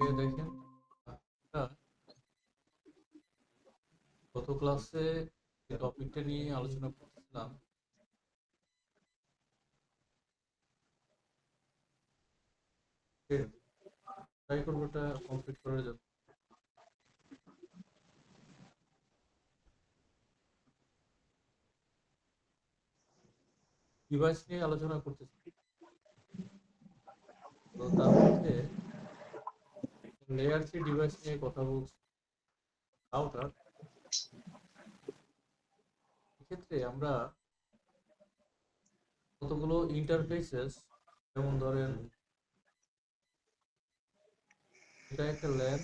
দেখেন, আমরা গত ক্লাসে যে টপিকটা নিয়ে আলোচনা করতেছিলাম, ট্রাই করবো ওটা কমপ্লিট করার জন্য। ডিভাইস নিয়ে আলোচনা করতেছি। তো তার মধ্যে লেয়ার 3 ডিভাইস নিয়ে কথা বলছি, রাউটার। এক্ষেত্রে আমরা কতগুলো ইন্টারফেসেস, যেমন ধরেন এটা একটা ল্যান,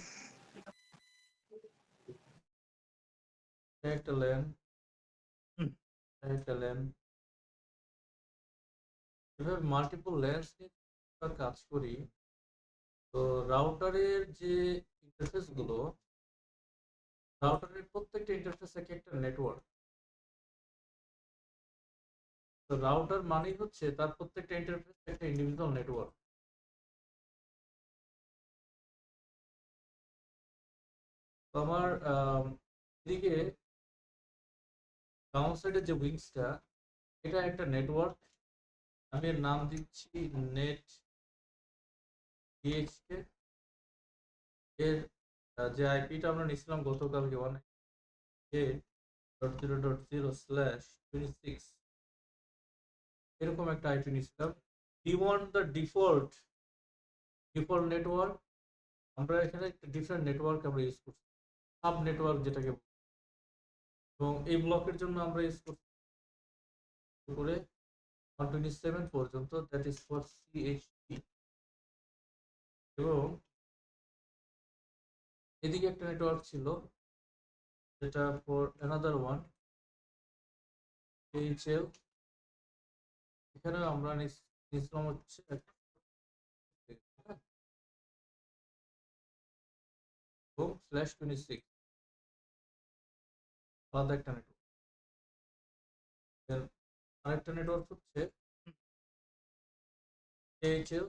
এটা একটা ল্যান, এটা একটা ল্যান, এভাবে মাল্টিপল ল্যান্স নিয়ে আমরা কাজ করি। তো রাউটারের যে ইন্টারফেস গুলো, রাউটারের প্রত্যেকটা ইন্টারফেস এক একটা নেটওয়ার্ক। তো রাউটার মানেই হচ্ছে তার প্রত্যেকটা ইন্টারফেস একটা ইন্ডিভিজুয়াল নেটওয়ার্ক। তো আমার এদিকে ডাউন সাইডের যে উইংসটা, এটা একটা নেটওয়ার্ক। আমি এর নাম দিচ্ছি নেট ডিএইচকে। এর যে আইপিটা আমরা নিয়েছিলাম গতকালকে 108.0.0/26, এরকম একটা আইপি নিয়েছিলাম। we want the default network. আমরা এখানে একটা ডিফারেন্ট নেটওয়ার্ক আমরা ইউজ করছি, সাব নেটওয়ার্ক যেটাকে। এবং এই ব্লকের জন্য আমরা ইউজ করছি করে 127 পর্যন্ত, দ্যাট ইজ ফর সিএইচপি। এবং এদিকে একটা নেটওয়ার্ক ছিল যেটা ফর অ্যানাদার ওয়ান এইচএল। এখানে আমরা নিয়েছিলাম হচ্ছে /26, আলাদা একটা নেটওয়ার্ক। আরেকটা নেটওয়ার্ক হচ্ছে এইচএল,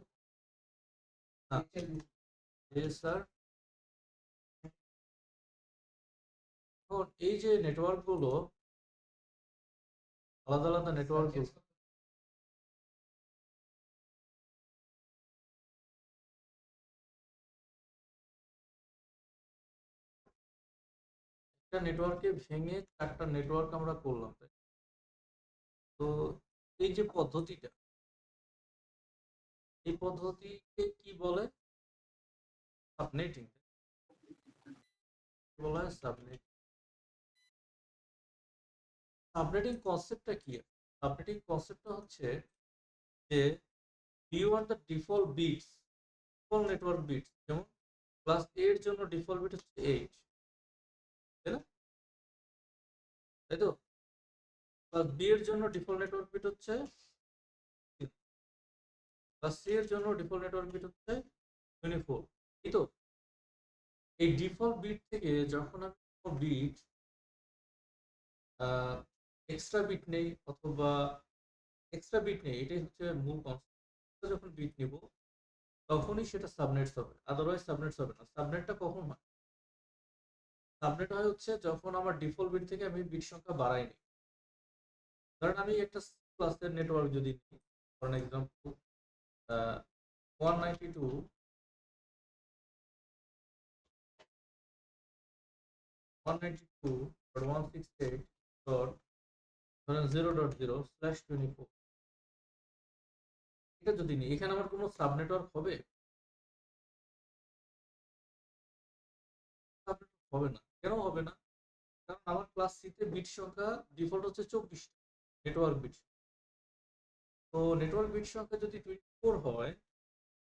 এসআর। এখন এই যে নেটওয়ার্ক গুলো, আলাদা আলাদা নেটওয়ার্ক গুলো, একটা নেটওয়ার্কে ভেঙে চারটা নেটওয়ার্ক আমরা করলাম, তাই? তো এই যে পদ্ধতিটা, এই পদ্ধতিকে কি বলে? সাবনেটিং বলা হয়। সাবনেটিং কনসেপ্টটা কি? সাবনেটিং কনসেপ্টটা হচ্ছে যে you want the default bits, default network bits. যেমন ক্লাস এ এর জন্য ডিফল্ট বিট হচ্ছে 8, তাই না? তাই তো? ক্লাস বি এর জন্য ডিফল্ট নেটওয়ার্ক বিট হচ্ছে, ক্লাস সি এর জন্য ডিফল্ট নেটওয়ার্ক বিট হচ্ছে 24, এই তো? এই ডিফল্ট বিট থেকে যখন আমি কোনো বিট এক্সট্রা বিট নেই, অথবা এক্সট্রা বিট নেই, এটাই হচ্ছে মূল কনসেপ্ট। যখন বিট নিব তখনই সেটা সাবনেটস হবে, আদারওয়াইজ সাবনেটস হবে না। সাবনেটটা কখন হয়? সাবনেট হয় হচ্ছে যখন আমার ডিফল্ট বিট থেকে আমি বিট সংখ্যা বাড়াই নি। ধরেন আমি একটা ক্লাসের নেটওয়ার্ক যদি নিই, ফর এক্সাম্পল 192 192.168 ডট ধরেন 0.0/24, এটা যদি নিই, এখানে আমার কোনো সাব নেটওয়ার্ক হবে? হবে না। কেন হবে না? কারণ আমার ক্লাস সি তে বিট সংখ্যা ডিফল্ট হচ্ছে 24, নেটওয়ার্ক বিট। তো নেটওয়ার্ক বিট সংখ্যা যদি 24 হয়,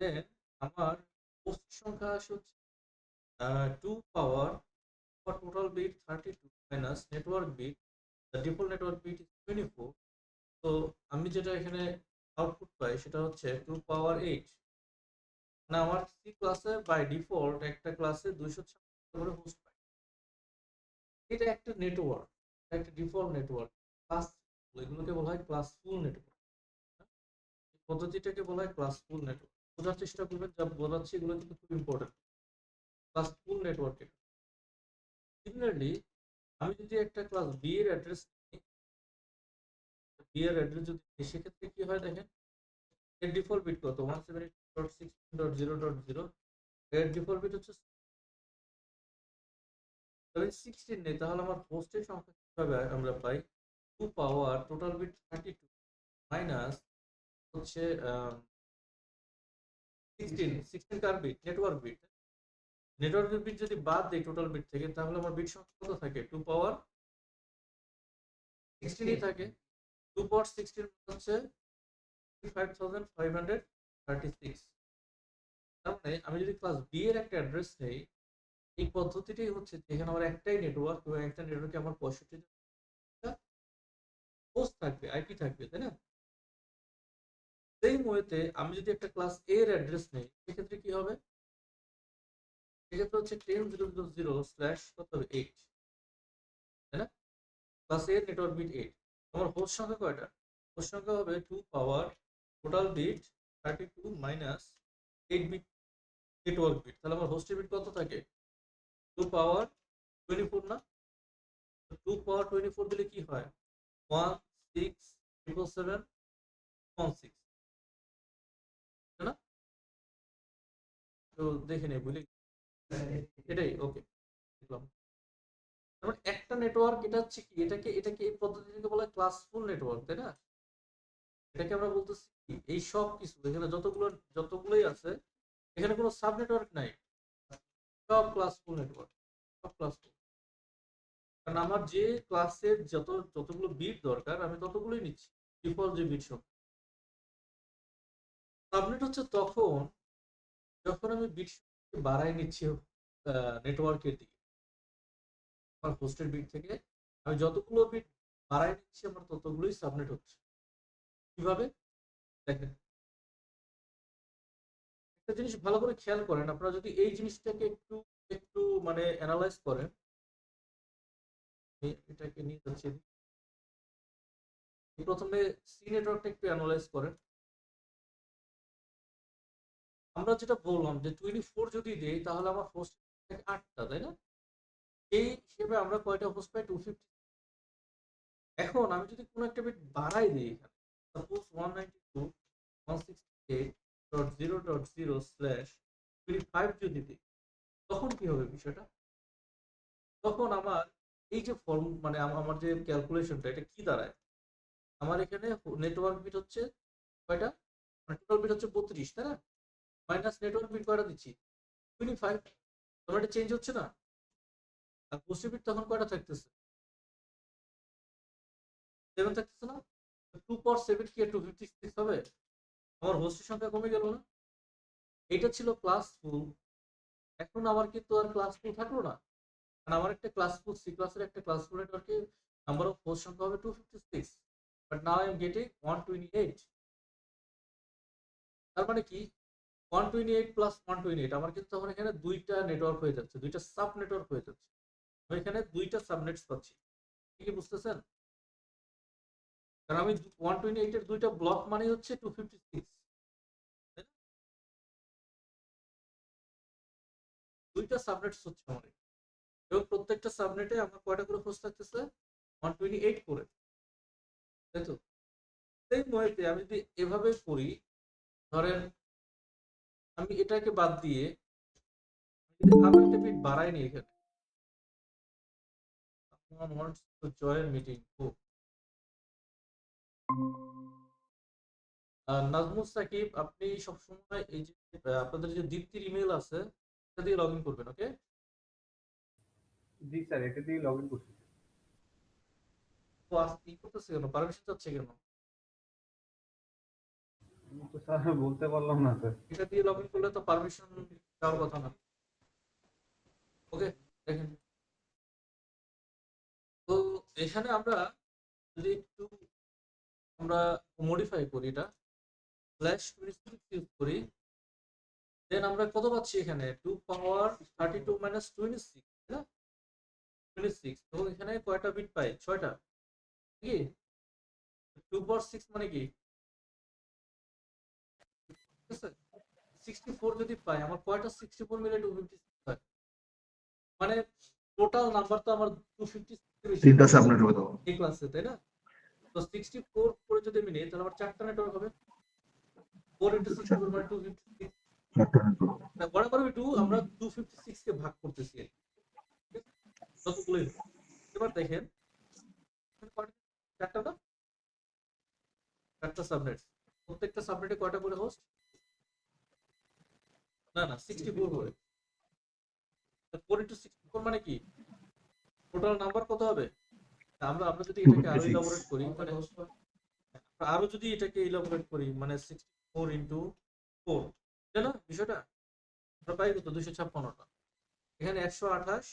দেন আমার পোস্ট সংখ্যা আসে হচ্ছে 2 power total bit 32 minus network bit, the default network bit is 24। তো আমি যেটা এখানে আউটপুট পাই সেটা হচ্ছে 2 পাওয়ার 8। মানে আমার সি ক্লাসে বাই ডিফল্ট একটা ক্লাসে 256 করে হোস্ট পাই। এটা একটা নেটওয়ার্ক, একটা ডিফল্ট নেটওয়ার্ক। ক্লাস, এগুলোকে বলা হয় ক্লাসফুল নেটওয়ার্ক। এই পদ্ধতিটাকে বলা হয় ক্লাসফুল নেটওয়ার্ক। বোঝার চেষ্টা করবেন, যা বোঝাচ্ছি এগুলো কিন্তু খুব ইম্পর্টেন্ট। ক্লাস ফুল নেটওয়ার্কের। সিমিলারলি আমি যদি একটা ক্লাস বি এর অ্যাড্রেস যদি সেক্ষেত্রে কি হয় দেখেন, এর ডিফল্ট বিট কত 172.16.0.0, এর ডিফল্ট বিট হচ্ছে 16 নেই, তাহলে আমার হোস্টের সংখ্যা কিভাবে আমরা পাই? 2 পাওয়ার টোটাল বিট 32 মাইনাস হচ্ছে 16 কার bit? Network bit. Network bit যদি বাদ দেই টোটাল বিট থেকে, তাহলে আমার বিট সংখ্যা কত থাকে? 2 পাওয়ার 16ই থাকে। 2 পাওয়ার 16 হচ্ছে 5536। তার মানে আমি যদি ক্লাস বি এর একটা অ্যাড্রেস নেই, এই পদ্ধতিটাই হচ্ছে এখানে আমার একটাই নেটওয়ার্ক এবং একটা নেটওয়ার্কে আমার 65টা হোস্ট থাকবে, আইপি থাকবে, তাই না? সেই ওয়েতে আমি যদি একটা ক্লাস এ এর অ্যাড্রেস নেই, সেক্ষেত্রে কি হবে? সেক্ষেত্রে হচ্ছে 10.0.0/8, তাই না? Class A network bit 8। আমার হোস্ট সংখ্যা কয়টা? হোস্ট সংখ্যা হবে 2 power total bit 32 minus 8 bit network bit. তাহলে আমার হোস্টের বিট কত থাকে? 2 পাওয়ার 24 না? 2 পাওয়ার 24 দিলে কি হয়? 1677716, তাই না? তো দেখে নেই, বুঝলি? এটাই ওকে দেখলাম। তারপর একটা নেটওয়ার্ক, এটা হচ্ছে কি, এটাকে এই পদ্ধতিকে বলা হয় ক্লাসফুল নেটওয়ার্ক, তাই না? এটাকে আমরা বলতেছি কি, এই সব কিছু এখানে যতগুলোই আছে, এখানে কোনো সাব নেটওয়ার্ক নাই, সব ক্লাসফুল নেটওয়ার্ক, সব ক্লাসফুল। কারণ আমার যে ক্লাসের যতগুলো বিট দরকার আমি ততগুলোই নিচ্ছি, ডিফল্ট যে বিট সব। সাবনেট হচ্ছে তখন যখন আমি বিট বাড়াই নিচ্ছি নেটওয়ার্কের দিকে, আমার হোস্টের বিট থেকে আমি যতগুলো বিট বাড়াই নিচ্ছি আমার ততগুলোই সাবনেট হচ্ছে। কিভাবে দেখেন, একটা জিনিস ভালো করে খেয়াল করেন, আপনারা যদি এই জিনিসটাকে একটু একটু মানে অ্যানালাইজ করেন, এটাকে নিয়ে যাচ্ছি, প্রথমে সি নেটওয়ার্কটা একটু অ্যানালাইজ করেন। আমরা যেটা বললাম যে 24 যদি দেই তাহলে আমার হোস্ট থাকে 8টা, তাই না? এই হিসেবে আমরা কয়টা হোস্ট পাই? 250। এখন আমি যদি কোনো একটা বিট বাড়াই দিই, এখানে সাপোজ 192.168.0.0/25 যদি দিই, তখন কি হবে বিষয়টা? তখন আমার এই যে ফর্ম মানে আমার যে ক্যালকুলেশনটা, এটা কি দাঁড়ায়? আমার এখানে নেটওয়ার্ক বিট হচ্ছে কয়টা? মানে টোটাল বিট হচ্ছে 32, তাই না? মাইনাস নেটওয়ার্ক বিট কয়টা দিচ্ছি? 25। তোমার এটা চেঞ্জ হচ্ছে না? আর হোস্টের বিট তখন কয়টা থাকতেছে? 7 থাকতেছে না? 2 পর 7 কি 256 হবে? আমার হোস্টের সংখ্যা কমে গেল না? এটা ছিল ক্লাস ফুল। এখন আমার কিন্তু আর ক্লাস ফুল থাকলো না, কারণ আমার একটা ক্লাস ফুল সি ক্লাসের একটা ক্লাস ফুল নেটওয়ার্কে নাম্বার অফ হোস্ট সংখ্যা হবে 256, but now I am getting 128। তার মানে কি 128 প্লাস 128, আমার কিন্তু তখন এখানে দুইটা নেটওয়ার্ক হয়ে যাচ্ছে, দুইটা সাব নেটওয়ার্ক হয়ে যাচ্ছে। আমি এখানে দুইটা সাবনেটস পাচ্ছি, কি বুঝতেছেন? কারণ আমি 128 এর দুইটা ব্লক মানে হচ্ছে 256, দুইটা সাবনেটস হচ্ছে আমার, এবং প্রত্যেকটা সাবনেটে আমার কয়টা করে হোস্ট থাকতেছে? 128 করে, তাই তো? সেই ওয়েতে আমি যদি এভাবে করি, ধরেন আমি এটাকে বাদ দিয়ে যদি আরো একটা বিট বাড়াই নি এখানে, someone wants to join meeting, Nazmul Shakib, আপনি সবসময় এই যে আপনাদের যে দীপ্তির ইমেল আছে এটা দিয়ে লগ ইন করবেন, ওকে? জি স্যার, এটা দিয়ে লগ ইন করছি। তো কি করতেছে কেন, পারমিশন চাচ্ছে কেন? আমি তো স্যার বলতে পারলাম না স্যার। এটা দিয়ে লগ ইন করলে তো পারমিশন চাওয়ার কথা না, ওকে? দেখেন, তো এখানে আমরা যদি একটু আমরা মডিফাই করি, এটা স্ল্যাশ 26 ইউজ করি, দেন আমরা কত পাচ্ছি এখানে? 2 পাওয়ার 32 মাইনাস 26, তাই না? 26, এবং এখানে কয়টা বিট পাই? 6টা, কি? 2 পাওয়ার 6 মানে কি? ঠিক আছে, 64 যদি পাই, আমার কয়টা 64 মিলে 256 হয়? মানে টোটাল নাম্বার তো আমার 256 এর বেশি তিনটা সাবনেট হবে তখন। এই ক্লাসে, তাই না? তো 64 করে যদি আমি নেই তাহলে আমার 4টা নেটওয়ার্ক হবে। 4 × 64 মানে 256। চারটা নেটওয়ার্ক। না, whatever we do আমরা 256 কে ভাগ করতেছি আর কি। ঠিক আছে? যতগুলোই হোক। এবার দেখেন এখানে কয়টা? 4টা না? 4টা সাবনেট। প্রত্যেকটা সাবনেটে কয়টা করে হোস্ট? না 64 করে। 4 × 64 মানে কি? টোটাল নাম্বার কত হবে? আমরা আমরা যদি এটাকে আরো 256 ইলাবোরেট করি মানে আরো যদি এটাকে ইলাবোরেট করি মানে 64 × 4, তাই না বিষয়টা? আমরা পাই কত? 256টা। এখানে 128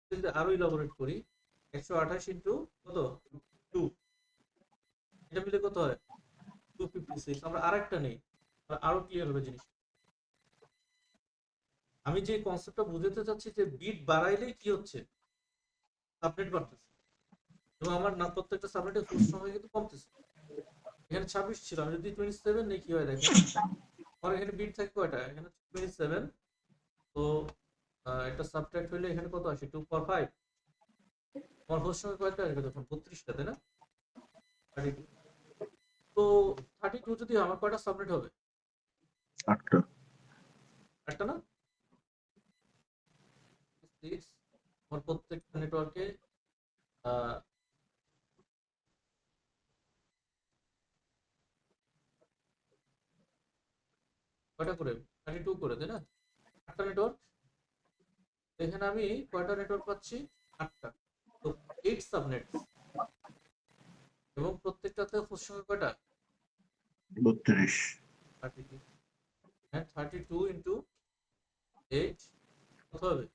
যদি আরো ইলাবোরেট করি 128 ইন্টু কত? 2, এটা মিলে কত হয়? 256। আমরা আরেকটা নেই, আরো ক্লিয়ার হবে জিনিস। আমি যে কনসেপ্টটা বুঝাতে চাচ্ছি যে বিট বাড়াইলেই কি হচ্ছে? সাবনেট বাড়তেছে এবং আমার না প্রত্যেকটা সাবনেটের হোস্ট সংখ্যা কিন্তু কমতেছে। এখানে 26 ছিল, আমি যদি 27 নেই কি হয় দেখেন। আমার এখানে বিট থাকে কয়টা? এখানে 27। তো এটা সাবট্রাক্ট হইলে এখানে কত আসে? 2 পাওয়ার 5। আমার হোস্ট সংখ্যা কয়টা আসবে তখন? 32টা, তাই না? 32। তো 32 যদি আমার কয়টা সাবনেট হবে? 8টা। একটা না? 6। আমার প্রত্যেকটা নেটওয়ার্কে কয়টা করে? 32 করে, তাই না? 8টা নেটওয়ার্ক। এখানে আমি কয়টা নেটওয়ার্ক পাচ্ছি? 8টা। তো 8 সাবনেট এবং প্রত্যেকটাতে হোস্ট সংখ্যা কয়টা? 32। 32। হ্যাঁ, 32 ইন্টু 8 কত হবে?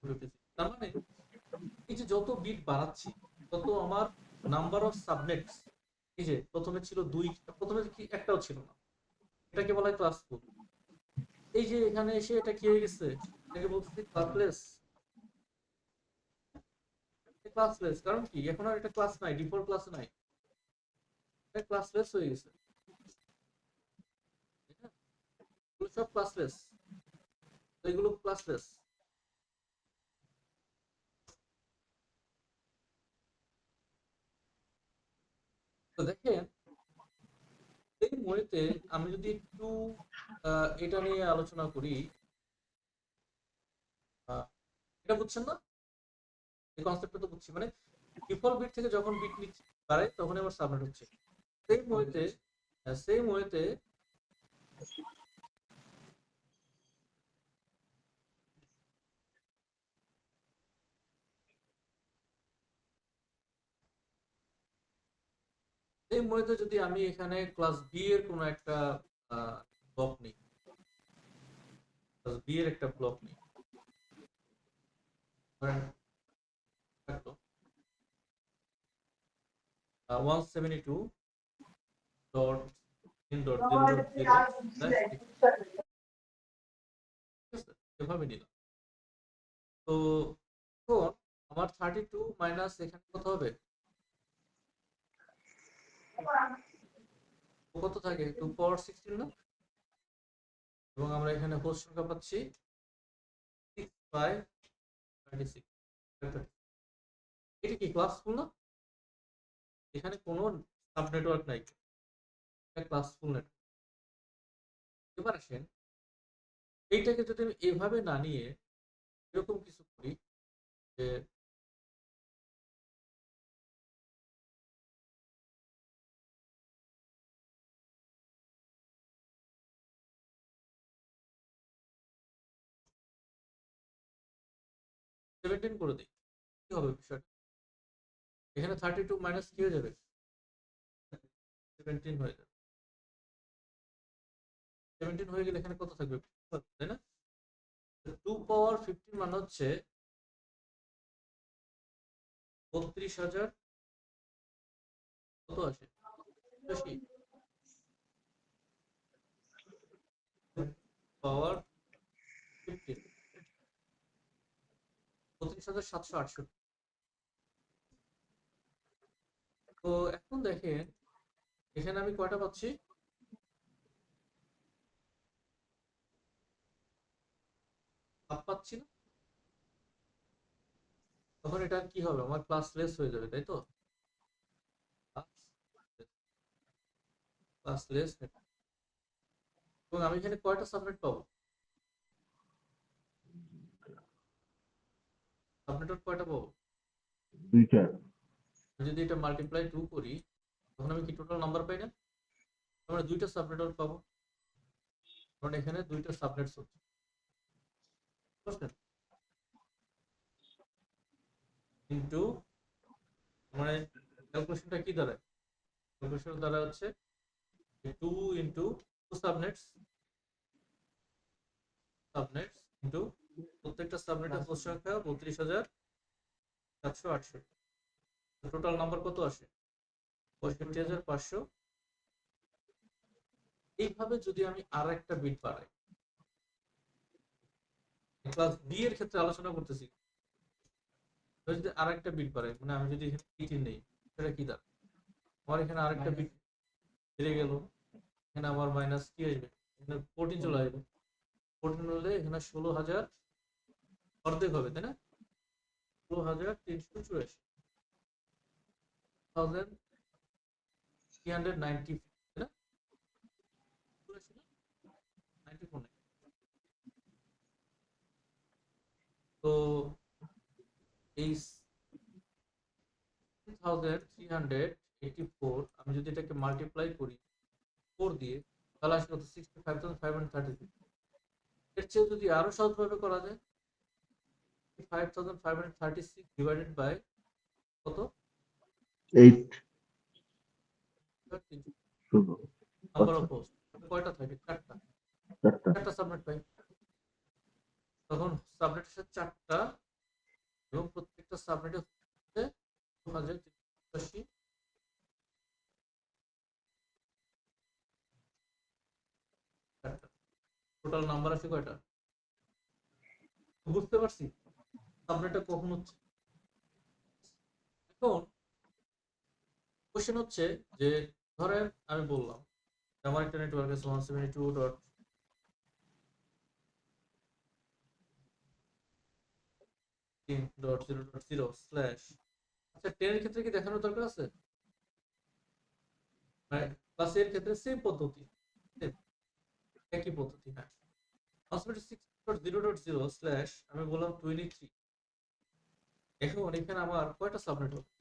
256। তার মানে এই যে যত বিট বাড়াচ্ছি তত আমার নাম্বার অফ সাবনেটস, এই যে প্রথমে ছিল 2, প্রথমে কি একটাও ছিল না, এটাকে বলা হয় ক্লাসফুল। এই যে এখানে এসে এটা কি হয়ে গেছে? এটাকে বলতেছি ক্লাসলেস। ক্লাসলেস কারণ কি? এখন আর এটা ক্লাস নাই, ডিফল্ট ক্লাস নাই, এটা ক্লাসলেস হয়ে গেছে। তাই না? এগুলো সব ক্লাসলেস, এগুলো ক্লাসলেস। তো দেখেন এই মুহূর্তে আমি যদি একটু এটা নিয়ে আলোচনা করি, এটা বুঝছেন না? এই কনসেপ্টটা তো বুঝছি, মানে ডিফল্ট বিট থেকে যখন বিট নিচ্ছে বাড়ায় তখন আমার সাবনেট হচ্ছে। সেই মুহূর্তে যদি আমি এখানে ক্লাস বি এর কোন একটা ব্লক নিই, ক্লাস বি এর একটা ব্লক নিই, ধরেন 172.10.0/6, এভাবে নিলাম। তো এখন আমার 32 মাইনাস এখানে কত হবে? কত থাকে? 2 পাওয়ার 16 না? এবং আমরা এখানে হোস্ট সংখ্যা পাচ্ছি 6 বাই 36। এটা কি ক্লাসফুল না? এখানে কোনো সাব নেটওয়ার্ক নাই, এটা ক্লাসফুল নেটওয়ার্ক। এবার আসেন এইটাকে যদি আমি এভাবে না নিয়ে এরকম কিছু করি যে সেভেন্টিন করে দিই, কি হবে বিষয়টা? এখানে 32 মাইনাস কি হয়ে যাবে? 17 হয়ে যাবে। 17 হয়ে গেলে এখানে কত থাকবে? তাই না? 2 পাওয়ার 15 মানে হচ্ছে 32,000 কত আসে? 85 পাওয়ার 15, 32,768। তো এখন দেখেন এখানে আমি কয়টা পাচ্ছি? পাথ পাচ্ছি না, তখন এটা কি হবে, আমার ক্লাসলেস হয়ে যাবে, তাই তো? ক্লাসলেস। এবং আমি এখানে কয়টা সাবনেট পাবো? সাবনেটর কয়টা পাবো? দুইটা। আমি যদি এটা মাল্টিপ্লাই 2 করি, তখন আমি কি টোটাল নাম্বার পাই না? আমরা দুইটা সাবনেটর পাবো, কারণ এখানে দুইটা সাবনেটস হচ্ছে, বুঝলেন? কিন্তু মানে ক্যালকুলেশনটা কি দাঁড়ায়? ক্যালকুলেশন দ্বারা হচ্ছে 2 ইন্টু 2 সাবনেটস ইন্টু প্রত্যেকটা সাবনেটের পোস্ট সংখ্যা 32,768। টোটাল নাম্বার কত আসে? 65,500। এইভাবে যদি আমি আর একটা বিট বাড়াই, ক্লাস বি এর ক্ষেত্রে আলোচনা করতেছি, যদি আর একটা বিট বাড়াই, মানে আমি যদি এখানে 18 নেই, সেটা কি দাঁড়ায়? আমার এখানে আরেকটা বিট বেড়ে গেল, এখানে আমার মাইনাস কি আসবে? এখানে 14 চলে আসবে। 14 হলে এখানে 16,000 অর্ধেক হবে, তাই না? 16,384, 1390, তাই না? 94 নাই। তো এই 1384 আমি যদি এটাকে মাল্টিপ্লাই করি 4 দিয়ে, তাহলে আসবে কত? 65,536। এর চেয়ে যদি আরো সহজভাবে করা যায়, 5,536 ডিভাইডেড বাই কত? 8 300। 16। নাম্বার আচ্ছা, অফ পোস্ট কয়টা থাকে? 4টা। চারটা। 4টা সাবমিট পাই, তখন সাবনেটের সাথে 4টা, এবং প্রত্যেকটা সাবনেটে হচ্ছে 2,380। টোটাল নাম্বার আসে কয়টা? বুঝতে পারছি সাবনেটটা কখন হচ্ছে। এখন কোশ্চেন হচ্ছে যে, ধরেন আমি বললাম আমার একটা নেটওয়ার্ক আছে 172.3.0.0 স্ল্যাশ। আচ্ছা, 10 এর ক্ষেত্রে কি দেখানোর দরকার আছে? মানে ক্লাস এর ক্ষেত্রে সেম পদ্ধতি, same, একই পদ্ধতি। হ্যাঁ, 172.6.0.0 স্ল্যাশ আমি বললাম 23। এখন এখানে আমার কয়টা সাবনেট হবে?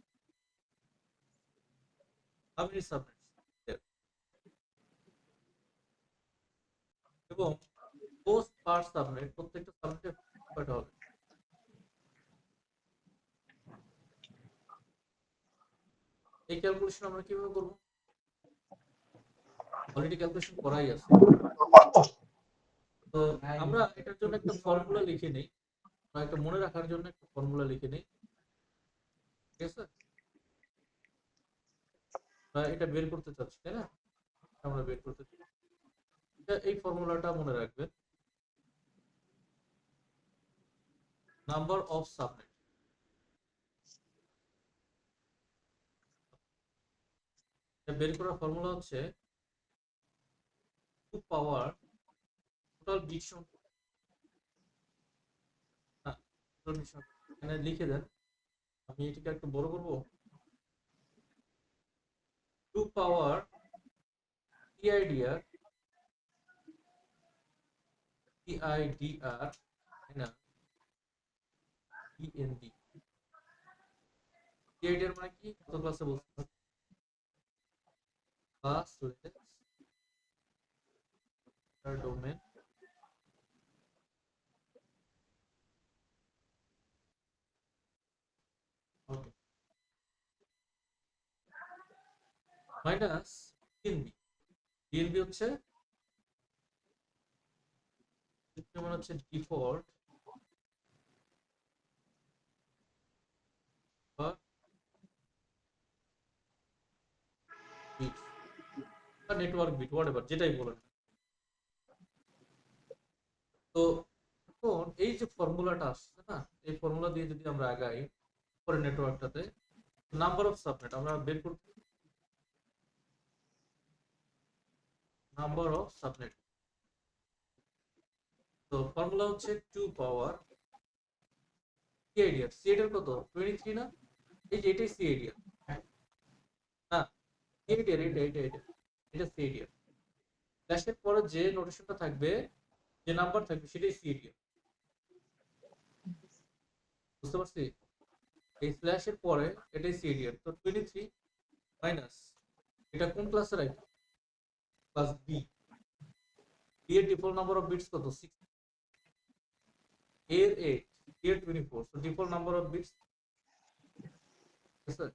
How many subnets there? এবং পোস্ট পার সাবনেট, প্রত্যেকটা সাবনেটে কয়টা হবে? এই ক্যালকুলেশন আমরা কিভাবে করব? অলরেডি ক্যালকুলেশন করাই আছে। তো আমরা এটার জন্য একটা ফর্মুলা লিখে নেই, বা একটা মনে রাখার জন্য একটা ফর্মুলা লিখে নেই, ঠিক আছে? এটা বের করতে চাচ্ছি, তাই না? আমরা বের করতে চাচ্ছি, এই ফর্মুলাটা মনে রাখবেন। নাম্বার অফ সাবনেট, বের করার ফর্মুলা হচ্ছে 2 পাওয়ার টোটাল বিট সংখ্যা, না, টোটাল বিট সংখ্যা এখানে লিখে দেন। আমি এটাকে একটু বড় করব। 2 পাওয়ার PIDR তাই না, END। PIDR মানে কি? কত ক্লাসে বলছিলাম? Classless domain minus DNB। DNB হচ্ছে মানে হচ্ছে ডিফল্ট বা বিট বা নেটওয়ার্ক বিট, হোয়াটএভার, যেটাই বলেন। তো এখন এই যে ফর্মুলাটা আসছে না, এই ফর্মুলা দিয়ে যদি আমরা আগাই পরে নেটওয়ার্কটাতে, নাম্বার অফ সাবনেট আমরা বের করতে, নাম্বার অফ সাবনেট। তো ফর্মুলা হচ্ছে 2 পাওয়ার সি আইডিয়ার। সি আইডিয়ার কত 23 না? এই যে এটাই সি আইডিয়ার। না, সি আইডিয়ার এটা সি আইডিয়ার। স্ল্যাশের পরে যে নোটেশনটা থাকবে, যে নাম্বার থাকবে সেটাই সি আইডিয়ার। বুঝতে পারছি? এই স্ল্যাশের পরে এটাই সি আইডিয়ার। তো 23 মাইনাস এটা কোন ক্লাসের আইপি? Class B. বি এর ডিফল্ট নাম্বার অফ বিটস কত? 6। এর 8, এর 24। So default number of bits আছে।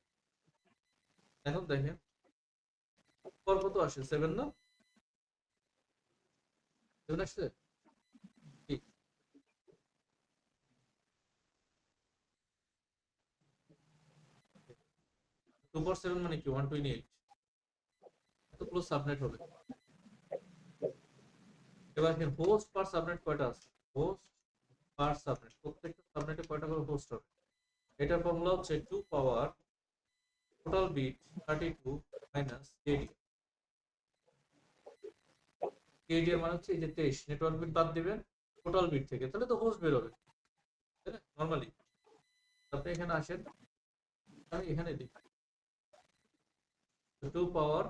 এখন দেখেন পর কত আসে? 7 না? 7 আসছে? ঠিক। 2 পর 7 মানে কি? 128। এত ক্লোজ সাবনেট হবে। এবার দেখেন হোস্ট পার সাবনেট কয়টা আছে? হোস্ট পার সাবনেট, প্রত্যেকটা সাবনেটে কয়টা করে হোস্ট হবে? এটার ফর্মুলা হচ্ছে 2 পাওয়ার টোটাল বিট 32 মাইনাস কেডি। কেডি এর মানে হচ্ছে এই যে 23, নেটওয়ার্ক বিট বাদ দিবেন টোটাল বিট থেকে, তাহলে তো হোস্ট বের হবে, তাই না? নরমালি আপনি এখানে আসেন, আমি এখানে লিখি 2 পাওয়ার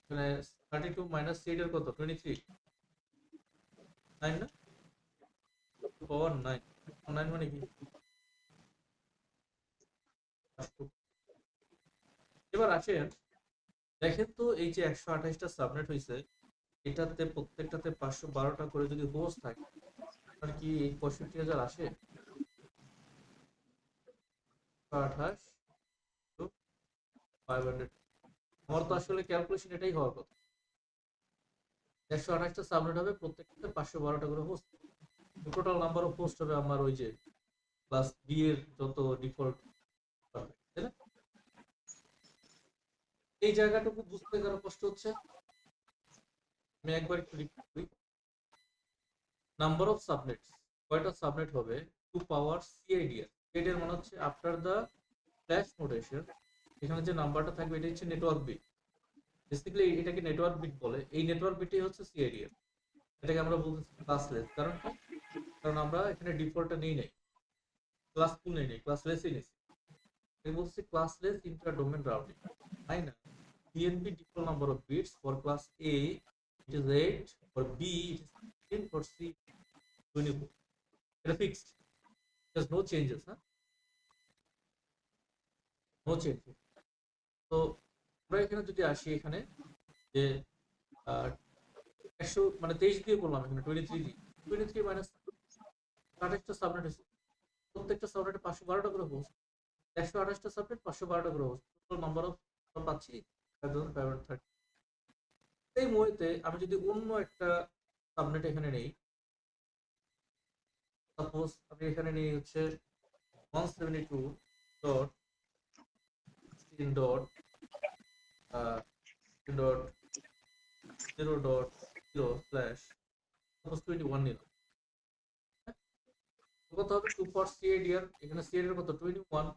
এখানে 32 মাইনাস কেডি এর কত? 23, 9 না? 2 পাওয়ার 9, 9 মানে কি? এবার আসেন, দেখেন তো এই যে 128টা সাবনেট হয়েছে, এটাতে প্রত্যেকটাতে 512টা করে যদি হোস্ট থাকে, আর কি এই 65,000 আসে? 28 to 500। আমার তো আসলে ক্যালকুলেশন এটাই হওয়ার কথা। 128টা সাবনেট হবে, প্রত্যেকটাতে 512টা করে host. Total number of host হবে আমার ওই যে ক্লাস বি এর যত ডিফল্ট, তাই না? এই জায়গাটুকু বুঝতে কারো কষ্ট হচ্ছে? আমি একবার একটু রিপিট করি। নাম্বার অফ সাবনেটস, কয়টা সাবনেট হবে? 2 পাওয়ার সিআইডিআর। এর মানে হচ্ছে আফটার দ্য ফ্ল্যাশ নোটেশন, এখানে যে নাম্বারটা থাকবে এটা হচ্ছে নেটওয়ার্ক বিট। বেসিক্যালি এটাকে নেটওয়ার্ক বিট বলে। এই নেটওয়ার্ক বিটই হচ্ছে সিআইডিআর। এটাকে আমরা বলতেছি ক্লাসলেস। কারণ কি? কারণ আমরা এখানে ডিফল্টটা নেই নাই, ক্লাস টু নেই নাই, ক্লাসলেসই নিছি। এটা বলছি ক্লাসলেস ইন্টার ডোমেন রাউটিং, তাই না? DNB default number of bits for class A it is 8, for B it is 16, for C 24. এটা ফিক্সড, there's no changes, হ্যাঁ, no change। তো আমরা এখানে যদি আসি, এখানে যে 100 মানে 23 দিয়ে করলাম, এখানে 23 দিয়ে 23 মাইনাস 28টা সাবনেট আছে, প্রত্যেকটা সাবনেটে 512টা করে হোস্ট। 128টা সাবনেট 512টা করে হোস্ট, টোটাল নাম্বার অফ পাচ্ছি 5530। এই মুহূর্তে আমি যদি অন্য একটা সাবনেট এখানে নেই, সাপোজ আমি এখানে নিয়ে হচ্ছে 172.16.0.0/21 নিলাম। কত হবে? 2 ফর সিএডিআর, এখানে সিএডিআর কত? 21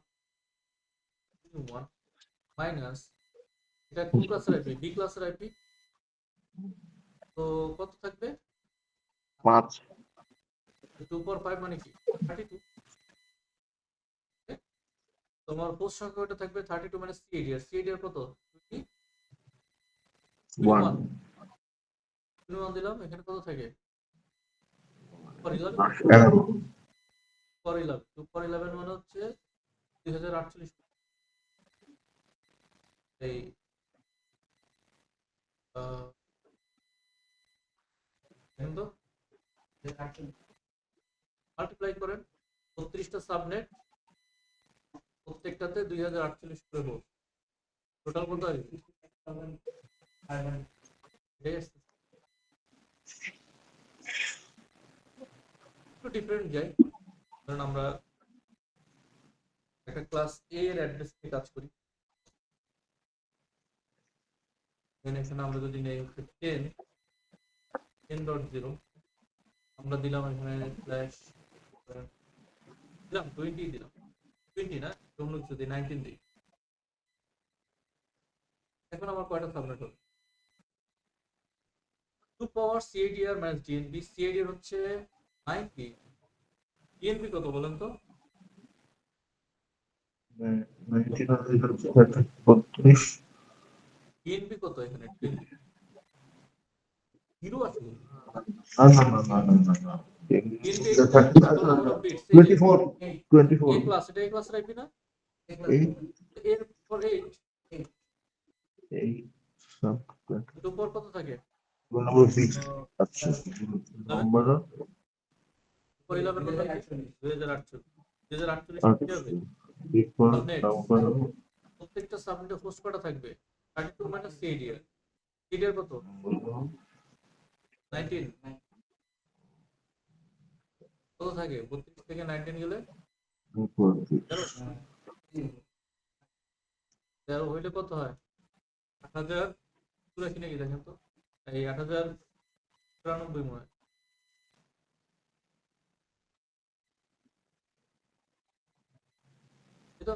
মাইনাস এটা কোন ক্লাসের আইপি? বি ক্লাসের আইপি। তো কত থাকবে? 5 2 ফর 5 মানে কি? 32। তোমার হোস্ট সংখ্যা ওটা থাকবে 32 মাইনাস সিএডিআর। সিএডিআর কত? 1 21 দিলাম, এখানে কত থাকে? ফর 11, 11 ফর 11, 2 ফর 11 মানে হচ্ছে 2048। এই দেখেন তো, মাল্টিপ্লাই করেন 32টা সাবনেট, প্রত্যেকটাতে 2048 করে হোক, টোটাল কত আসবে? এটাই আসছে। একটু ডিফারেন্ট যাই, কারণ আমরা একটা ক্লাস এ এর অ্যাড্রেস নিয়ে কাজ করি। এখানে আমরা যদি নেই হচ্ছে 10.0, আমরা দিলাম এখানে স্ল্যাশ দিলাম 20, দিলাম 20 না, অন্য কিছু দিই 19 দিই। এখন আমার কয়টা সাবনেট হবে? টু পাওয়ার সিএডিআর মাইনাস ডিএনপি। সিএডিআর হচ্ছে 90, ডিএনপি কত বলেন তো? 32 ডিএনপি কত এখানে? জিরো আসলে। ডিএনপি টোটাল নাম্বার অফ বিটস, এই যে 24 এ 24 ক্লাস, এটা এ ক্লাস রাখবি না? এর পর 8, 8 sub টু পর কত থাকে? number of weeks আচ্ছা 11, number of পর 11 কত থাকে? 2048। 2048 কি হবে? equal সাবনেট, number of প্রত্যেকটা সাবনেটে হোস্ট কটা থাকবে? 32 মাইনাস সিএডিআর। সিএডিআর কত? 19। কত থাকে? 32 থেকে 19 গেলে 13। 13 হইলে কত হয়? 8000 পুরো কিনে কি দেখেন তো, এই 8094 মনে হয়। এই তো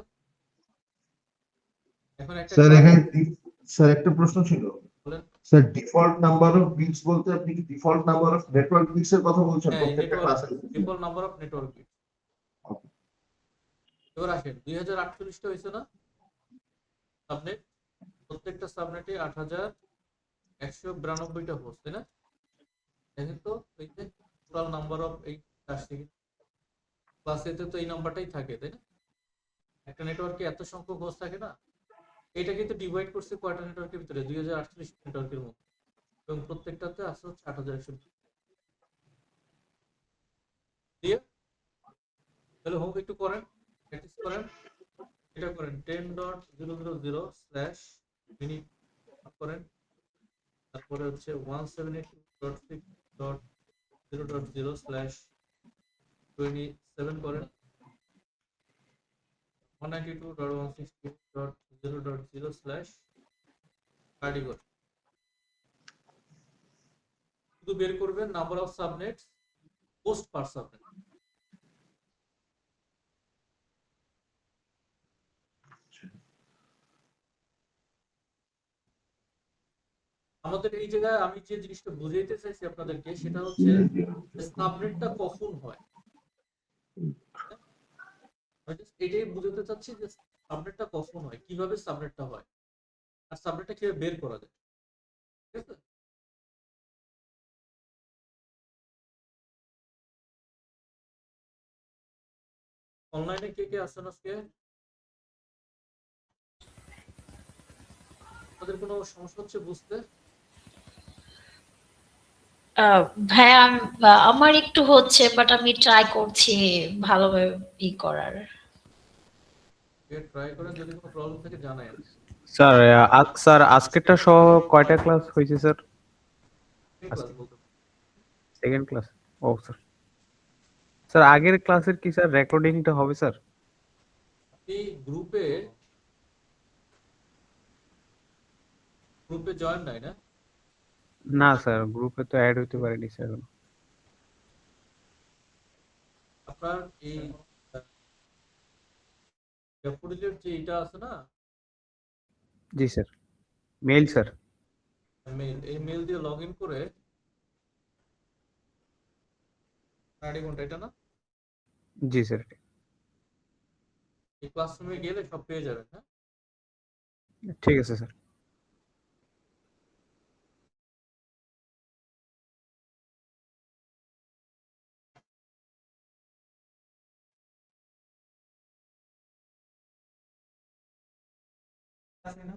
এখন একটা স্যার ক্লাস এখানে স্যার একটা প্রশ্ন ছিল বলেন। Sir default number of bits বলতে আপনি কি default number of network bits এর কথা বলছেন হ্যাঁ, প্রত্যেকটা নেটওয়ার্ক, ক্লাসে default number of network bit. এবার আসেন 2048টা হয়েছে না সাবনেট? প্রত্যেকটা সাবনেটে 8192টা হোস্ট, তাই না? দেখেন তো এই যে টোটাল নাম্বার অফ এই আসছে কি ক্লাস এতে তো এই নাম্বারটাই থাকে, তাই না? একটা নেটওয়ার্কে এত সংখ্যক হোস্ট থাকে না? এটা কিন্তু ডিভাইড করছে কয়টা নেটওয়ার্কের ভিতরে? 2048 নেটওয়ার্কের মধ্যে, এবং প্রত্যেকটাতে আসছে হচ্ছে 8100 দিয়ে। তাহলে হোম একটু করেন, প্র্যাকটিস করেন, এটা করেন 10.000 স্ল্যাশ মিনিট করেন, তারপরে হচ্ছে 172.6.0.0 স্ল্যাশ 27 করেন, 192.168.0.0 স্ল্যাশ 30 করেন। শুধু বের করবেন number of subnets post per subnet. আমাদের এই জায়গায় আমি যে জিনিসটা বুঝাইতে চাইছি আপনাদেরকে সেটা হচ্ছে সাবনেটটা কখন হয়। আমি just এটাই বুঝাতে চাচ্ছি যে সাবনেটটা কখন হয়, কিভাবে সাবনেটটা হয়, আর সাবনেটটা কিভাবে বের করা যায়, ঠিক আছে? অনলাইনে কে কে আছেন আজকে? আপনাদের কোনো সমস্যা হচ্ছে বুঝতে? আহ, ভাইয়া আমার একটু হচ্ছে, বাট আমি ট্রাই করছি ভালোভাবে করার। ট্রাই করেন, যদি কোনো প্রবলেম থাকে জানায়েন। স্যার স্যার আজকেরটা সহ কয়টা ক্লাস হয়েছে স্যার? ক্লাস বলতে সেকেন্ড ক্লাস। ও স্যার, স্যার আগের ক্লাসের কি স্যার রেকর্ডিংটা হবে স্যার? আপনি গ্রুপে জয়েন নাই না? না স্যার, গ্রুপে তো অ্যাড হইতে পারেনি স্যার এখনো। আপনার এই ড্যাফোডিলের যে এটা আছে না জি স্যার, মেইল স্যার। মেইল, এই মেইল দিয়ে লগ ইন করে আইডি কোনটা এটা না, জি স্যার। এই ক্লাসরুমে গেলে সব পেয়ে যাবেন। হ্যাঁ, ঠিক আছে স্যার। আছে না?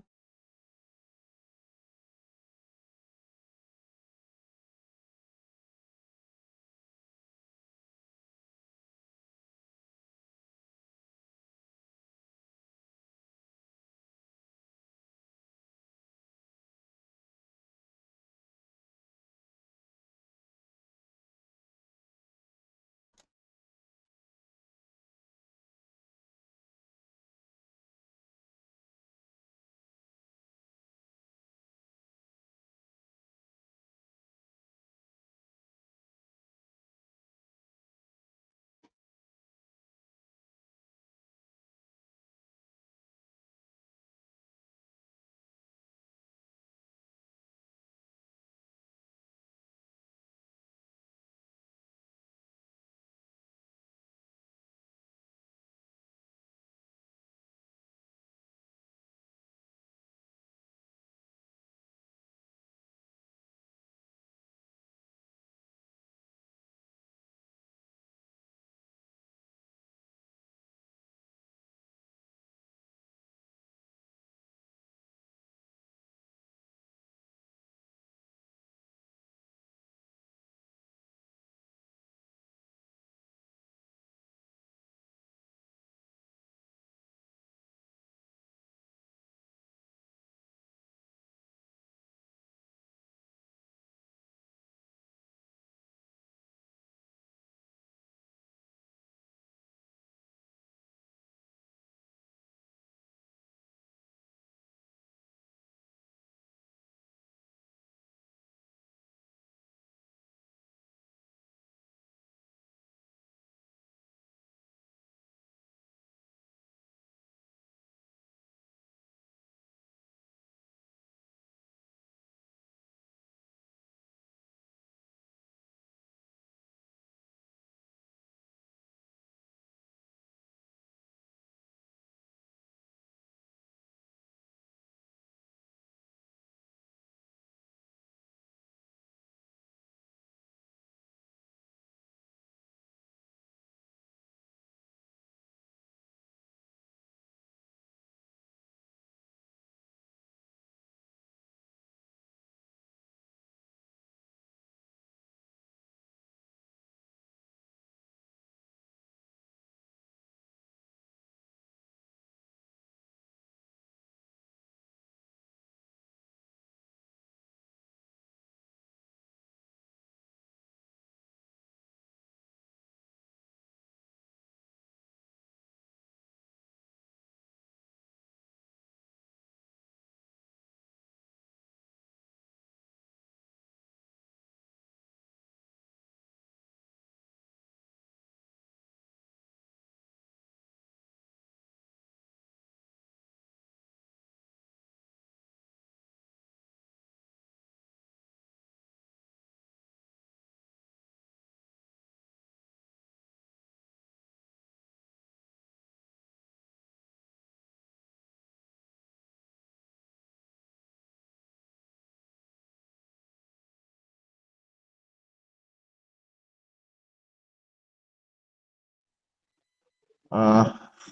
আহ,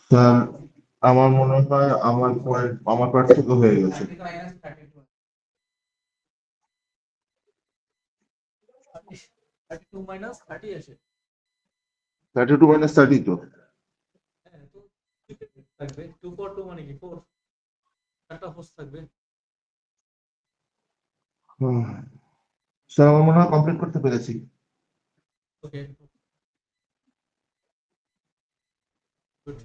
স্যার আমার মনে হয় আমার পার্থক্য হয়ে গেছে। 32 মাইনাস 30 আসে। 32 মাইনাস 30 তো। হ্যাঁ, তো থাকবে 2 পর 2 মানে কি 4, একটা হোস থাকবে। হুম, স্যার আমার মনে হয় কমপ্লিট করতে পেরেছি। ওকে, গুড।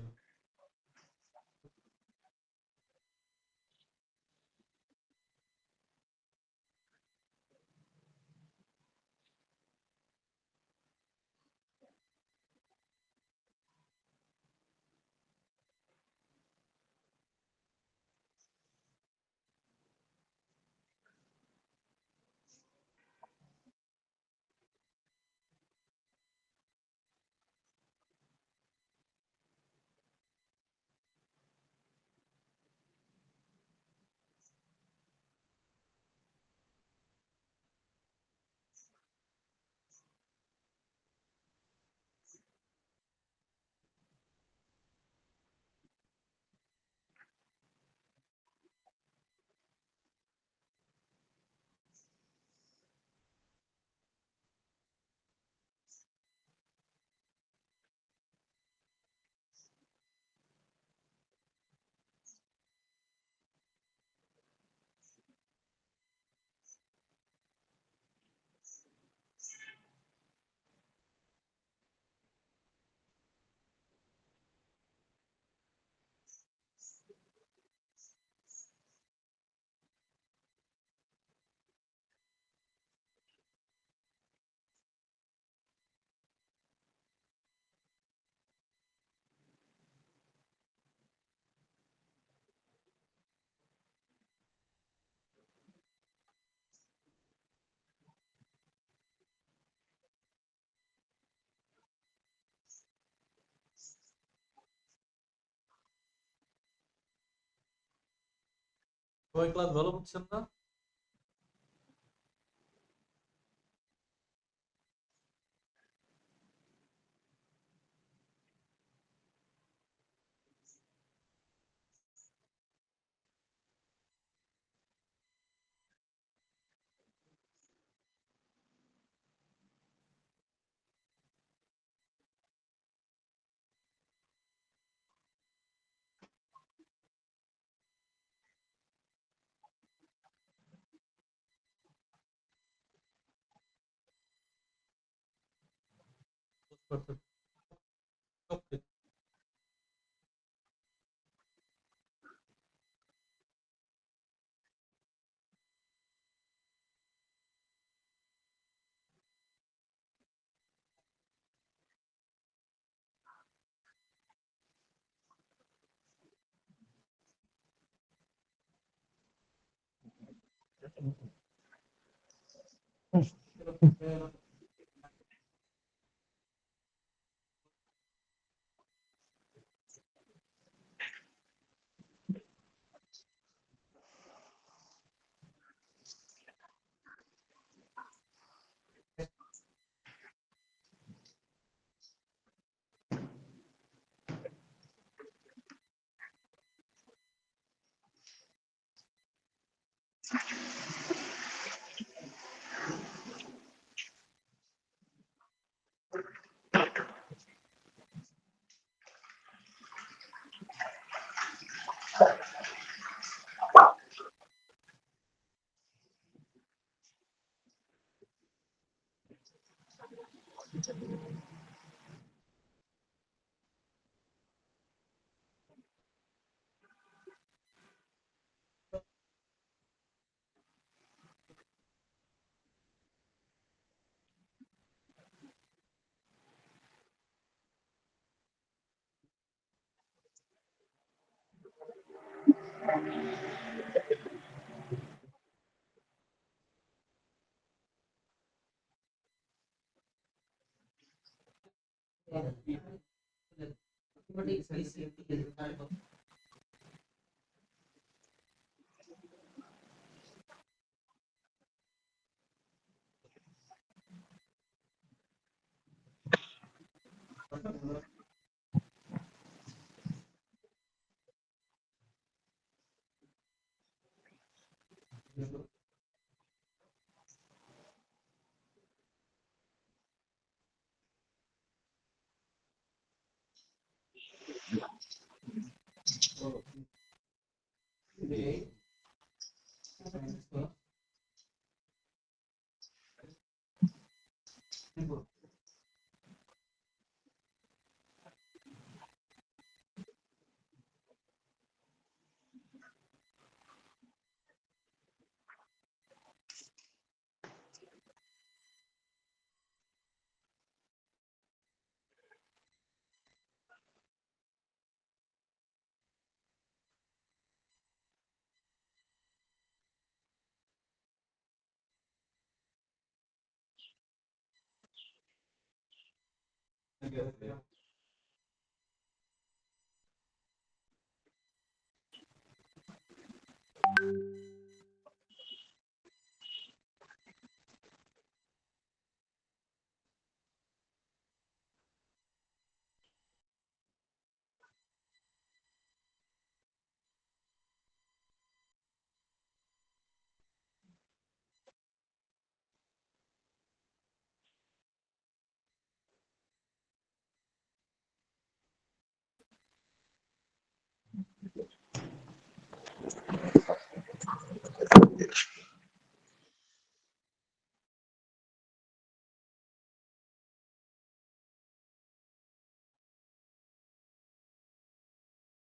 সবাই ক্লাস ভালো বুঝছেন না? বুঝতে পারছেন? ওকে,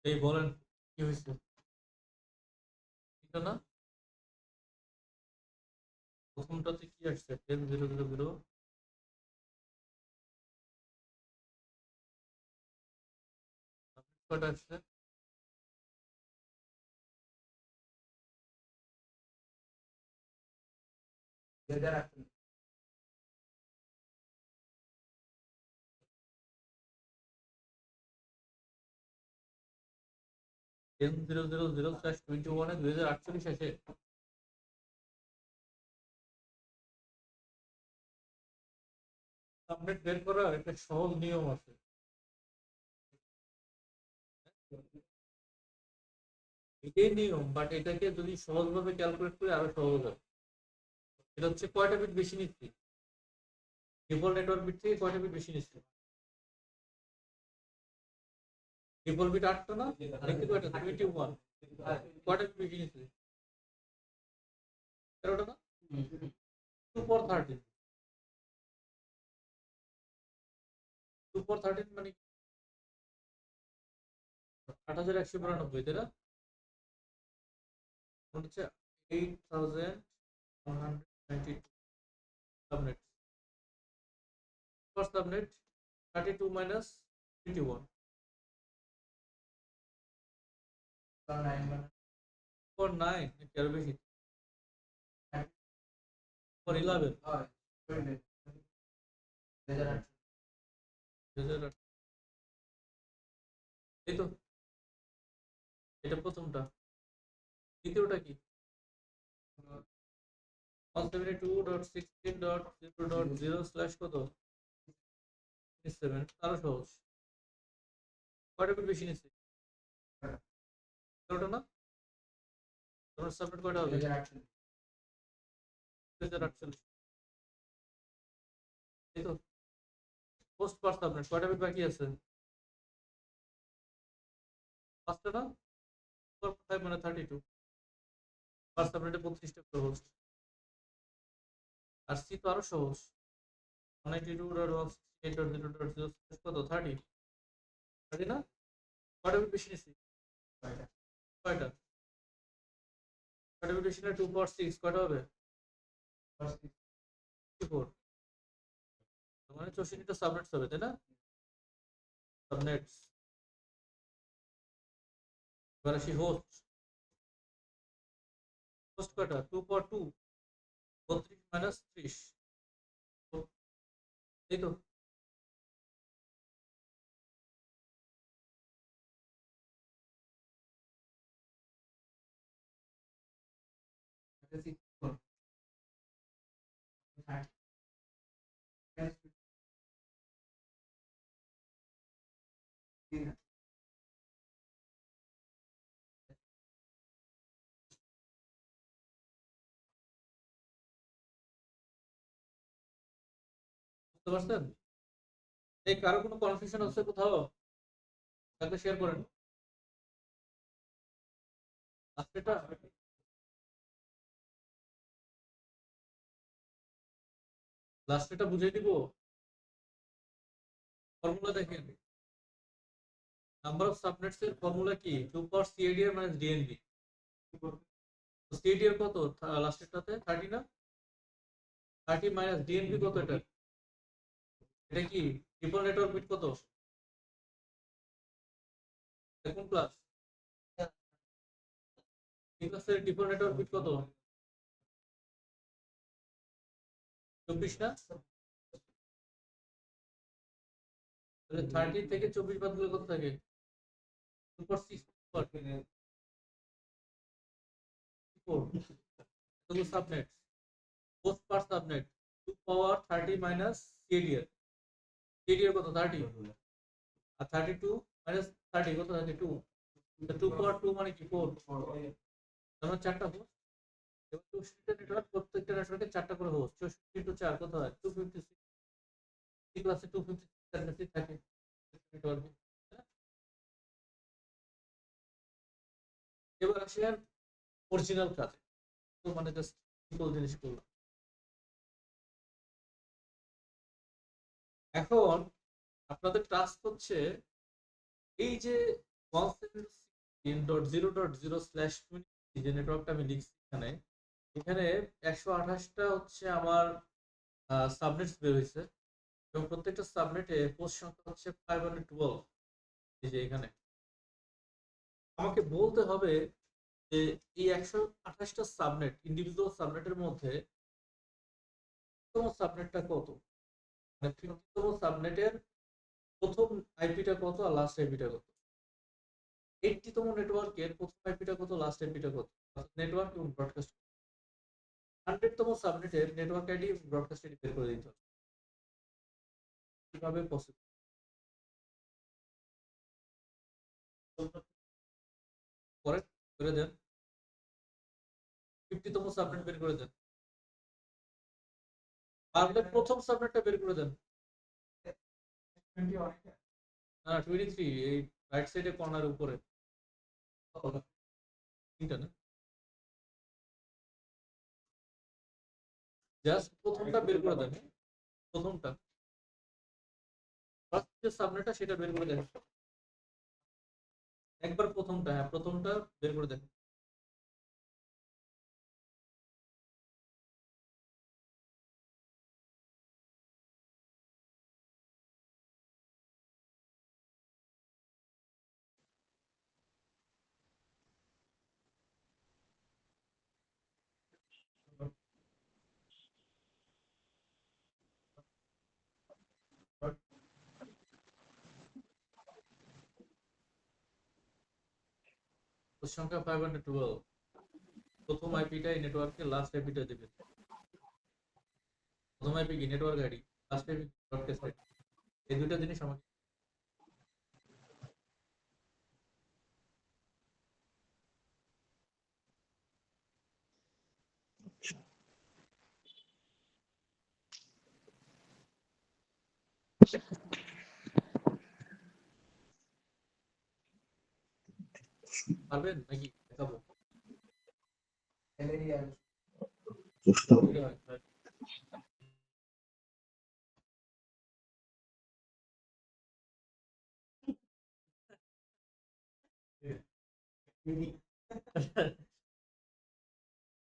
এই বলেন কি হয়েছে? এটা না প্রথমটাতে কি আসছে? 10,000 কয়টা আসছে? টেন 000/21 এ 2048 আসে। আপডেট বের করার একটা সহজ নিয়ম আছে। এটাই নিয়ম, বাট এটাকে যদি সহজভাবে ক্যালকুলেট করি আরো সহজ হয়। এটা হচ্ছে কয়টা বিট বেশি নিচ্ছি, ডিফল্ট নেটওয়ার্ক বিট থেকে কয়টা বিট বেশি নিচ্ছি? ডিফল্ট বিট 8টা না, দেখতে কয়টা? 21। কয়টা বিট বেশি নিচ্ছি? 13টা না? 2 পর 13, 2 পর 13 মানে 8192, তাই না? হচ্ছে 8192 subnet. First subnet 32 minus 21 for 9, এর বেশি ফর 11। এই তো, এটা প্রথমটা। দ্বিতীয়টা কি? 172.16.0.0 কত? 7। আরো সহজ। কয়টা বিট বেশি নিচ্ছে? 13টা না? তোমার সাবনেট কয়টা হবে? 2048। এই তো, পোস্ট পার সাবনেট কয়টা বিট বাকি আছে? 5টা না? 5 মানে 32। পার সাবনেটে 32টা করে হোস্ট। আর সি তো আরো সহজ। 192.168.0.0 কত? 30। 30 না? কয়টা বিট বেশি নিচ্ছি? কয়টা? কয়টা বিট বেশি না? 2 পাওয়ার 6 কয়টা হবে? 64। মানে 64টা সাবনেটস হবে, তাই না? সাবনেটস। এবার আসি হোস্ট। হোস্ট কয়টা? 2 পাওয়ার 2, 32 মাইনাস 30। এই তো, বুঝতে পারছেন? এই কারো কোনো কনফিউশন আছে কোথাও? তাকে শেয়ার করেন। লাস্টেরটা বুঝিয়ে দিব। ফর্মুলা দেখেন, নাম্বার অফ সাবনেটস এর ফর্মুলা কি? 2 পাওয়ার সিএডিআর মাইনাস ডিএনবি। সিএডিআর কত লাস্টেরটাতে? 30 না? 30 মাইনাস ডিএনবি কত এটা? এটা কি ট্রিপল নেটওয়ার্ক বিট কত? কোন ক্লাস? এই ক্লাসের ট্রিপল নেটওয়ার্ক বিট কত? 24 না? তাহলে 30 থেকে 24 বাদ দিলে কত থাকে? 2 পাওয়ার 6 4 subnet, both per subnet 2 power 30 minus CDR। CDR কত? 30 আর 32 minus 30 কত? 32। 2 power 2 মানে কি 4। তাহলে চারটা হোস্ট। এবার 260 নেটওয়ার্ক, প্রত্যেকটা নেটওয়ার্কে চারটা করে হোস্ট। 64 into 4 কত হয়? 256। এই ক্লাসে 256 থাকে নেটওয়ার্কে। এবার আসেন অরিজিনাল কাজে। তো মানে জাস্ট সিম্পল জিনিস করলাম। এখন আপনাদের টাস্ক হচ্ছে এই যে 117.0.0/20 যে নেটওয়ার্কটা আমি লিখছি এখানে, এখানে 128টা হচ্ছে আমার সাবনেটস বের হয়েছে এবং প্রত্যেকটা সাবনেটে পোস্ট সংখ্যা হচ্ছে 512। এই যে এখানে আমাকে বলতে হবে যে এই 128টা সাবনেট, ইন্ডিভিজুয়াল সাবনেটের মধ্যে সাবনেটটা কত, মানে 50তম সাবনেটের প্রথম আইপিটা কত আর লাস্ট আইপিটা কত। 80তম নেটওয়ার্কের প্রথম আইপিটা কত, লাস্ট আইপিটা কত। নেটওয়ার্ক এবং ব্রডকাস্ট। 100তম সাবনেটের নেটওয়ার্ক আইডি এবং ব্রডকাস্ট আইডি বের করে দিতে হবে। কিভাবে পসিবল? করে করে দেন। 50তম সাবনেট বের করে দেন। পারলে প্রথম সাবনেটটা বের করে দেন। না 23, এই রাইট সাইডে কর্নার উপরে তিনটা না, জাস্ট প্রথমটা বের করে দেন। প্রথমটা ফার্স্ট যে সাবনেটটা সেটা বের করে দেন একবার। প্রথমটা, হ্যাঁ প্রথমটা বের করে দেন। সংখ্যা 512। প্রথম আইপিটা এই নেটওয়ার্কে, লাস্ট আইপিটা দেবেন। প্রথম আইপি কি? Network ID. Last IP broadcast ID. এই দুইটা জিনিস আমাকে পারবেন নাকি দেখাবো? চেষ্টা করি।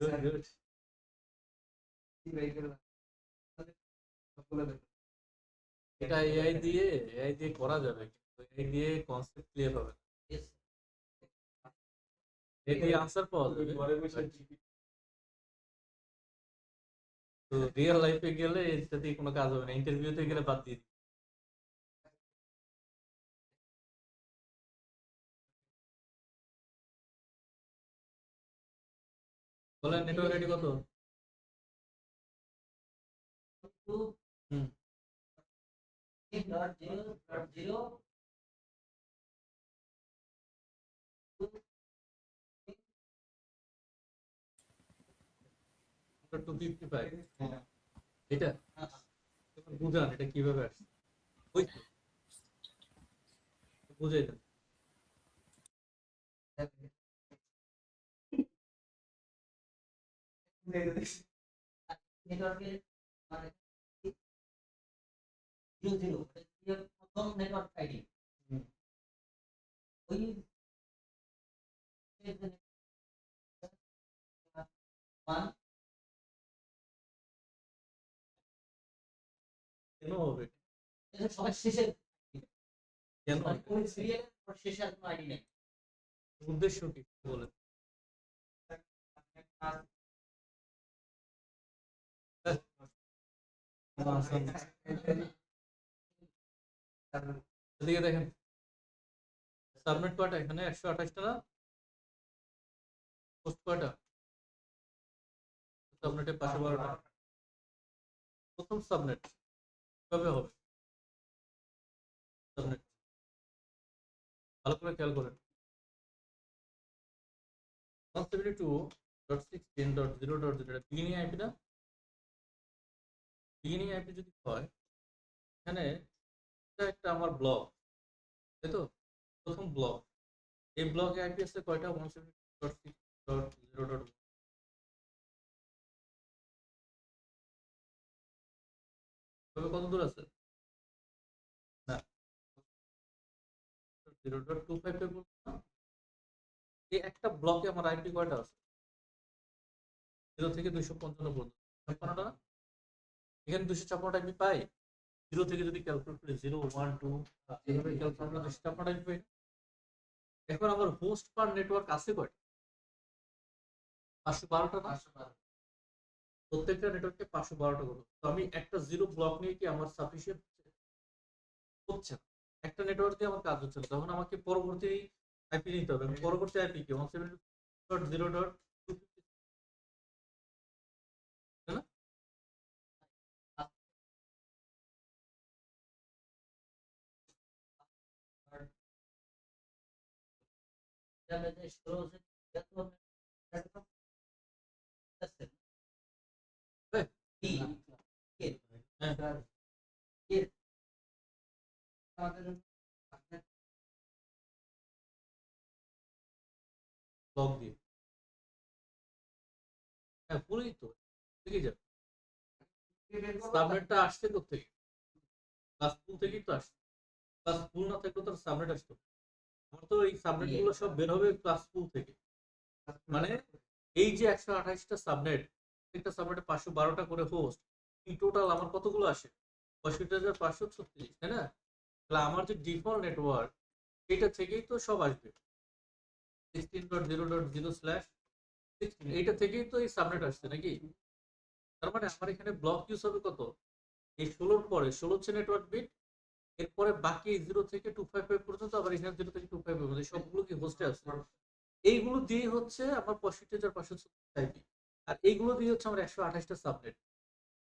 Good, good. এটা এআই দিয়ে করা যাবে, কিন্তু এআই দিয়ে কনসেপ্ট ক্লিয়ার হবে না। এআই দিয়ে আনসার পাওয়া যাবে, তো রিয়েল লাইফে গেলে এটা দিয়ে কোনো কাজ হবে না। ইন্টারভিউতে গেলে বাদ দিয়ে দিবে। বলেন নেটওয়ার্ক আইডি কত? হুম, 255। এটা বুঝান এটা কিভাবে আসছে, ওই তো বুঝাই দেন। নেটওয়ার্কের মানে 00 প্রথম নেটওয়ার্ক আইডি ওই ওয়ান কেন হবে? সবার শেষে কেন মানে কোন সিরিয়ালের পর শেষে আর কোনো আইডি নেই। উদ্দেশ্য কি বলেন? এদিকে দেখেন সাবনেট কয়টা এখানে 128টা না? পোস্ট কয়টা? সাবনেটের পাশে 12টা। প্রথম সাবনেট কিভাবে হবে? সাবনেট ভালো করে খেয়াল করেন। 172.16.0.0 এটা বিগিনিং আইপি না? বিগিনিং আইপি যদি হয় এখানে এটা একটা আমার ব্লক, তাই তো? প্রথম ব্লক, এই ব্লকে আইপি আছে কয়টা? 172.6.0.1 কত দূর আছে? না 0.25 এই একটা ব্লকে আমার আইপি কয়টা আছে? 0 থেকে 255 পর্যন্ত 56টা না? এখানে 256 আইপি পাই। 0 থেকে যদি ক্যালকুলেট করি 0 1 2 এভাবে ক্যালকুলেট করলে 256 আইপি পাই। এখন আমার হোস্ট পার নেটওয়ার্ক আছে কয়টা? 512টা না? প্রত্যেকটা নেটওয়ার্কে 512টা করে। তো আমি একটা 0 ব্লক নিয়ে কি আমার সাফিসিয়েন্ট হচ্ছে না? একটা নেটওয়ার্ক দিয়ে আমার কাজ হচ্ছে না, তখন আমাকে পরবর্তী আইপি নিতে হবে। পরবর্তী আইপি কি 172.0.2 তাই না? যাবে যে 16 আছে হ্যাঁ। কি হ্যাঁ। আমাদের ব্লক দিয়ে। হ্যাঁ পুরোই তো ঠিকই যাবে। সাবনেটটা আসছে কোথেকে? ক্লাস পুল থেকেই তো আসছে। ক্লাস পুল না থাকলে তো সাবনেট আসতো। আমার তো এই সাবনেট গুলো সব বের হবে ক্লাস পুল থেকে। মানে এই যে 128টা সাবনেট, একটা সাবনেটে 512টা করে হোস্ট, ইন টোটাল আমার কতগুলো আসে? 65,536, তাই না? তাহলে আমার যে ডিফল্ট নেটওয়ার্ক এটা থেকেই তো সব আসবে। 16.0.0/16 এইটা থেকেই তো এই সাবনেট আসছে নাকি? তার মানে আমার এখানে ব্লক ইউজ হবে কত? এই 16 পরে 16 হচ্ছে নেটওয়ার্ক বিট, এরপরে বাকি 0 থেকে 255 পর্যন্ত, আবার এখানে 0 থেকে 255 পর্যন্ত সবগুলো কি হোস্টে আছে। এইগুলো দিয়ে হচ্ছে আমার 65,536 আইপি, আর এইগুলো দিয়ে হচ্ছে আমার 128টা সাবনেট।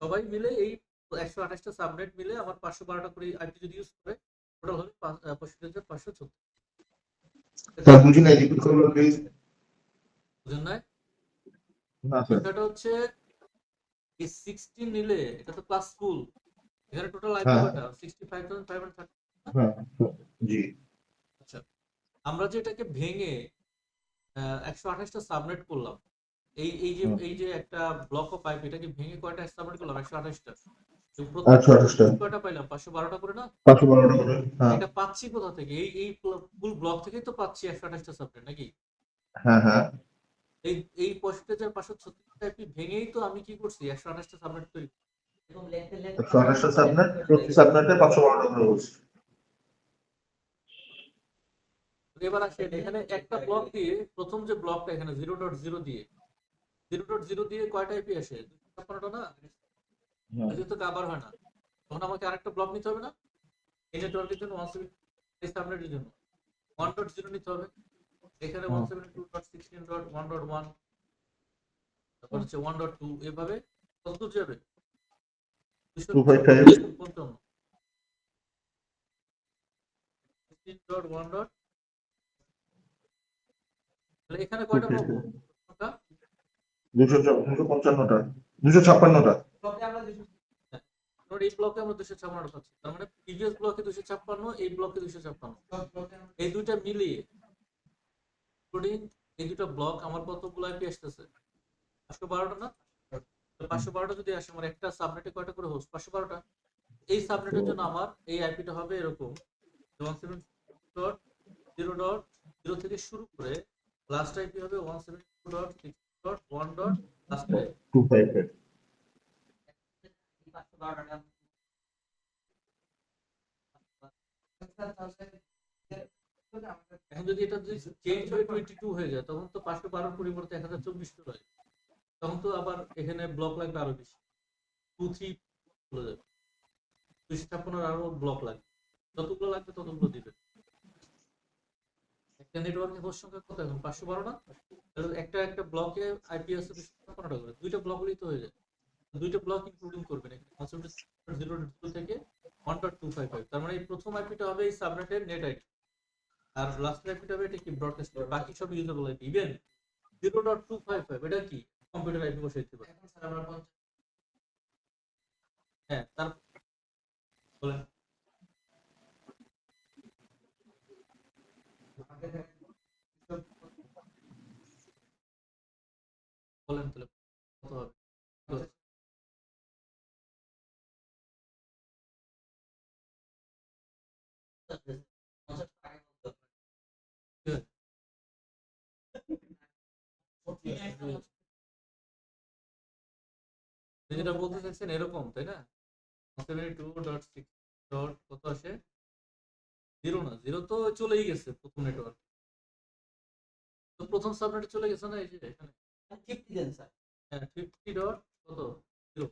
সবাই মিলে এই 128টা সাবনেট মিলে আমার 512টা করে আইপি যদি ইউজ করে টোটাল হবে 65,536। স্যার বুঝি নাই, রিপিট করবেন প্লিজ। বুঝেন নাই? না স্যার। বিষয়টা হচ্ছে এই 16 নিলে এটা তো ক্লাস ফুল, এখানে টোটাল আইপি হ্যাঁ কয়টা? 65,530। হ্যাঁ জি। আচ্ছা, আমরা যে এটাকে ভেঙে 128টা সাবনেট করলাম, এই যে একটা ব্লক অফ আইপি এটাকে ভেঙে কয়টা সাবনেট করলাম? 128টা। প্রত্যেকটা 128টা কয়টা পাইলাম? 512টা করে না? 512টা করে। হ্যাঁ এটা পাচ্ছি কোথা থেকে? এই ফুল ব্লক থেকেই তো পাচ্ছি 128টা সাবনেট নাকি? হ্যাঁ হ্যাঁ। এই এই 65,536 আইপি ভেঙেই তো আমি কি করছি? 128টা সাবনেট তৈরি। এরকম লেখতে 128টা সাবনেট, প্রতি সাবনেটে 512টা করে হোস্ট। এবার আসেন এখানে একটা ব্লক দিয়ে, প্রথম যে ব্লকটা এখানে 0.0 দিয়ে, 0.0 দিয়ে কয়টা আইপি আসে? 256টা না? যেহেতু কাবার হয় না, তখন আমাকে আরেকটা ব্লক নিতে হবে না? এই নেটওয়ার্কের জন্য 172 সাবনেটের জন্য 1.0 নিতে হবে। এখানে 172.16.1.1, তারপর হচ্ছে 1.2, এভাবে কত দূর যাবে? 255 255 16.1. তাহলে এখানে কয়টা পাবো? 255টা 256টা। এই ব্লকে আমরা 256 পাচ্ছি, তার মানে প্রিভিয়াস ব্লকে 256, এই ব্লকে 256, এই দুইটা মিলিয়ে এই দুটো ব্লক আমার কতগুলো আইপি আসতেছে? 512টা না? তো 512টা যদি আসে আমার একটা সাবনেটে কয়টা করে হোস্ট? 512টা। এই সাবনেটের জন্য আমার এই আইপিটা হবে এরকম 172.0.0 থেকে শুরু করে লাস্ট আইপি হবে 172.6.1. Last IP. 255 512টা এখন যদি এটা যদি চেঞ্জ হয়ে 22 হয়ে যায় তখন তো 512 পরিবর্তে 1024 চলে যায়। তখন তো আবার এখানে ব্লক লাগবে আরো বেশি, 2-3 চলে যাবে, 256 আরো ব্লক লাগবে। যতগুলো লাগবে ততগুলো দিবে। একটা নেটওয়ার্কের হোস্ট সংখ্যা কত এখন? 512 না? তাহলে একটা একটা ব্লকে আইপি আছে 256টা করে, দুইটা ব্লক হলেই তো হয়ে যায়। দুইটা ব্লক ইনক্লুডিং করবেন এখানে 172.0.0 থেকে 1.255। তার মানে এই প্রথম আইপিটা হবে এই সাবনেটের নেট আইডি, আর লাস্ট আইপিটা হবে এটা কি ব্রডকাস্ট, বাকি সব ইউজেবল আইপি। ইভেন 0.255 এটা কি কম্পিউটার আইপি বসে দিতে পারে। এখন স্যার আমরা হ্যাঁ, তার বলেন। বলেন তাহলে কত হবে? যেটা বলতে চাইছেন এরকম, তাই না? 172.6 কত আসে? 0 না, 0 তো চলেই গেছে প্রথম নেটওয়ার্ক। তো প্রথম সাবনেটে চলে গেছে না, এই যে এখানে। 50 দেন স্যার। হ্যাঁ, 50 ডট কত 0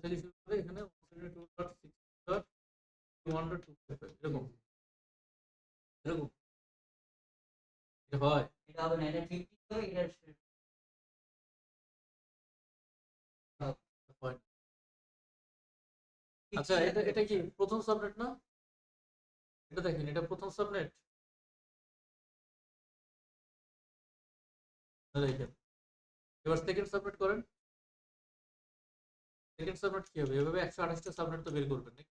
থেকে শুরু করে এখানে 172.6.1.255 এরকম এরকম এটা হয়। এটা হবে না, এটা 50 হবে, এটা হয়। আচ্ছা, এটা এটা কি প্রথম সাবনেট না? এটা দেখেন, এটা প্রথম সাবনেট। দেখেন, এবার সেকেন্ড সাবনেট করেন। সেকেন্ড সাবনেট কি হবে? এভাবে 128টা সাবনেট তো বের করবেন নাকি?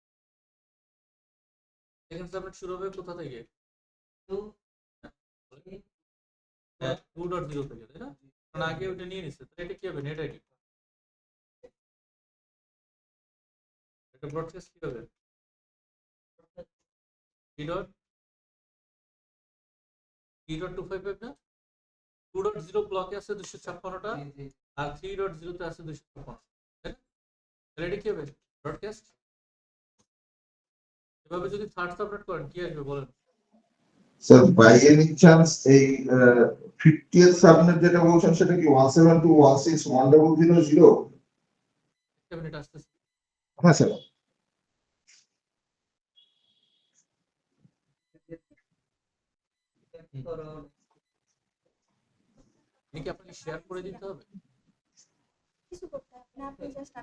সেকেন্ড সাবনেট শুরু হবে কোথা থেকে? 2 হ্যাঁ, 2.0 থেকে, তাই না? কারণ আগে ওটা নিয়ে নিচ্ছে, তাহলে এটা কি হবে? Net ID. এটা ব্রডকাস্ট কি হবে? 3.255 না? 2.0 ব্লকে আছে 256টা, আর 3.0 তে আছে 256। তাহলে এটা কি হবে? ব্রডকাস্ট। এভাবে যদি থার্ড সাবনেট করেন কি আসবে বলেন? স্যার বাই এনি চান্স এই 50th সাবনেট যেটা বলছেন সেটা কি 172.161.0.0? একটা মিনিট আসতেছে। হ্যাঁ স্যার। করো। এটা কি আপনাকে শেয়ার করে দিতে হবে? কিছু করতে হবে না, আপনি জাস্ট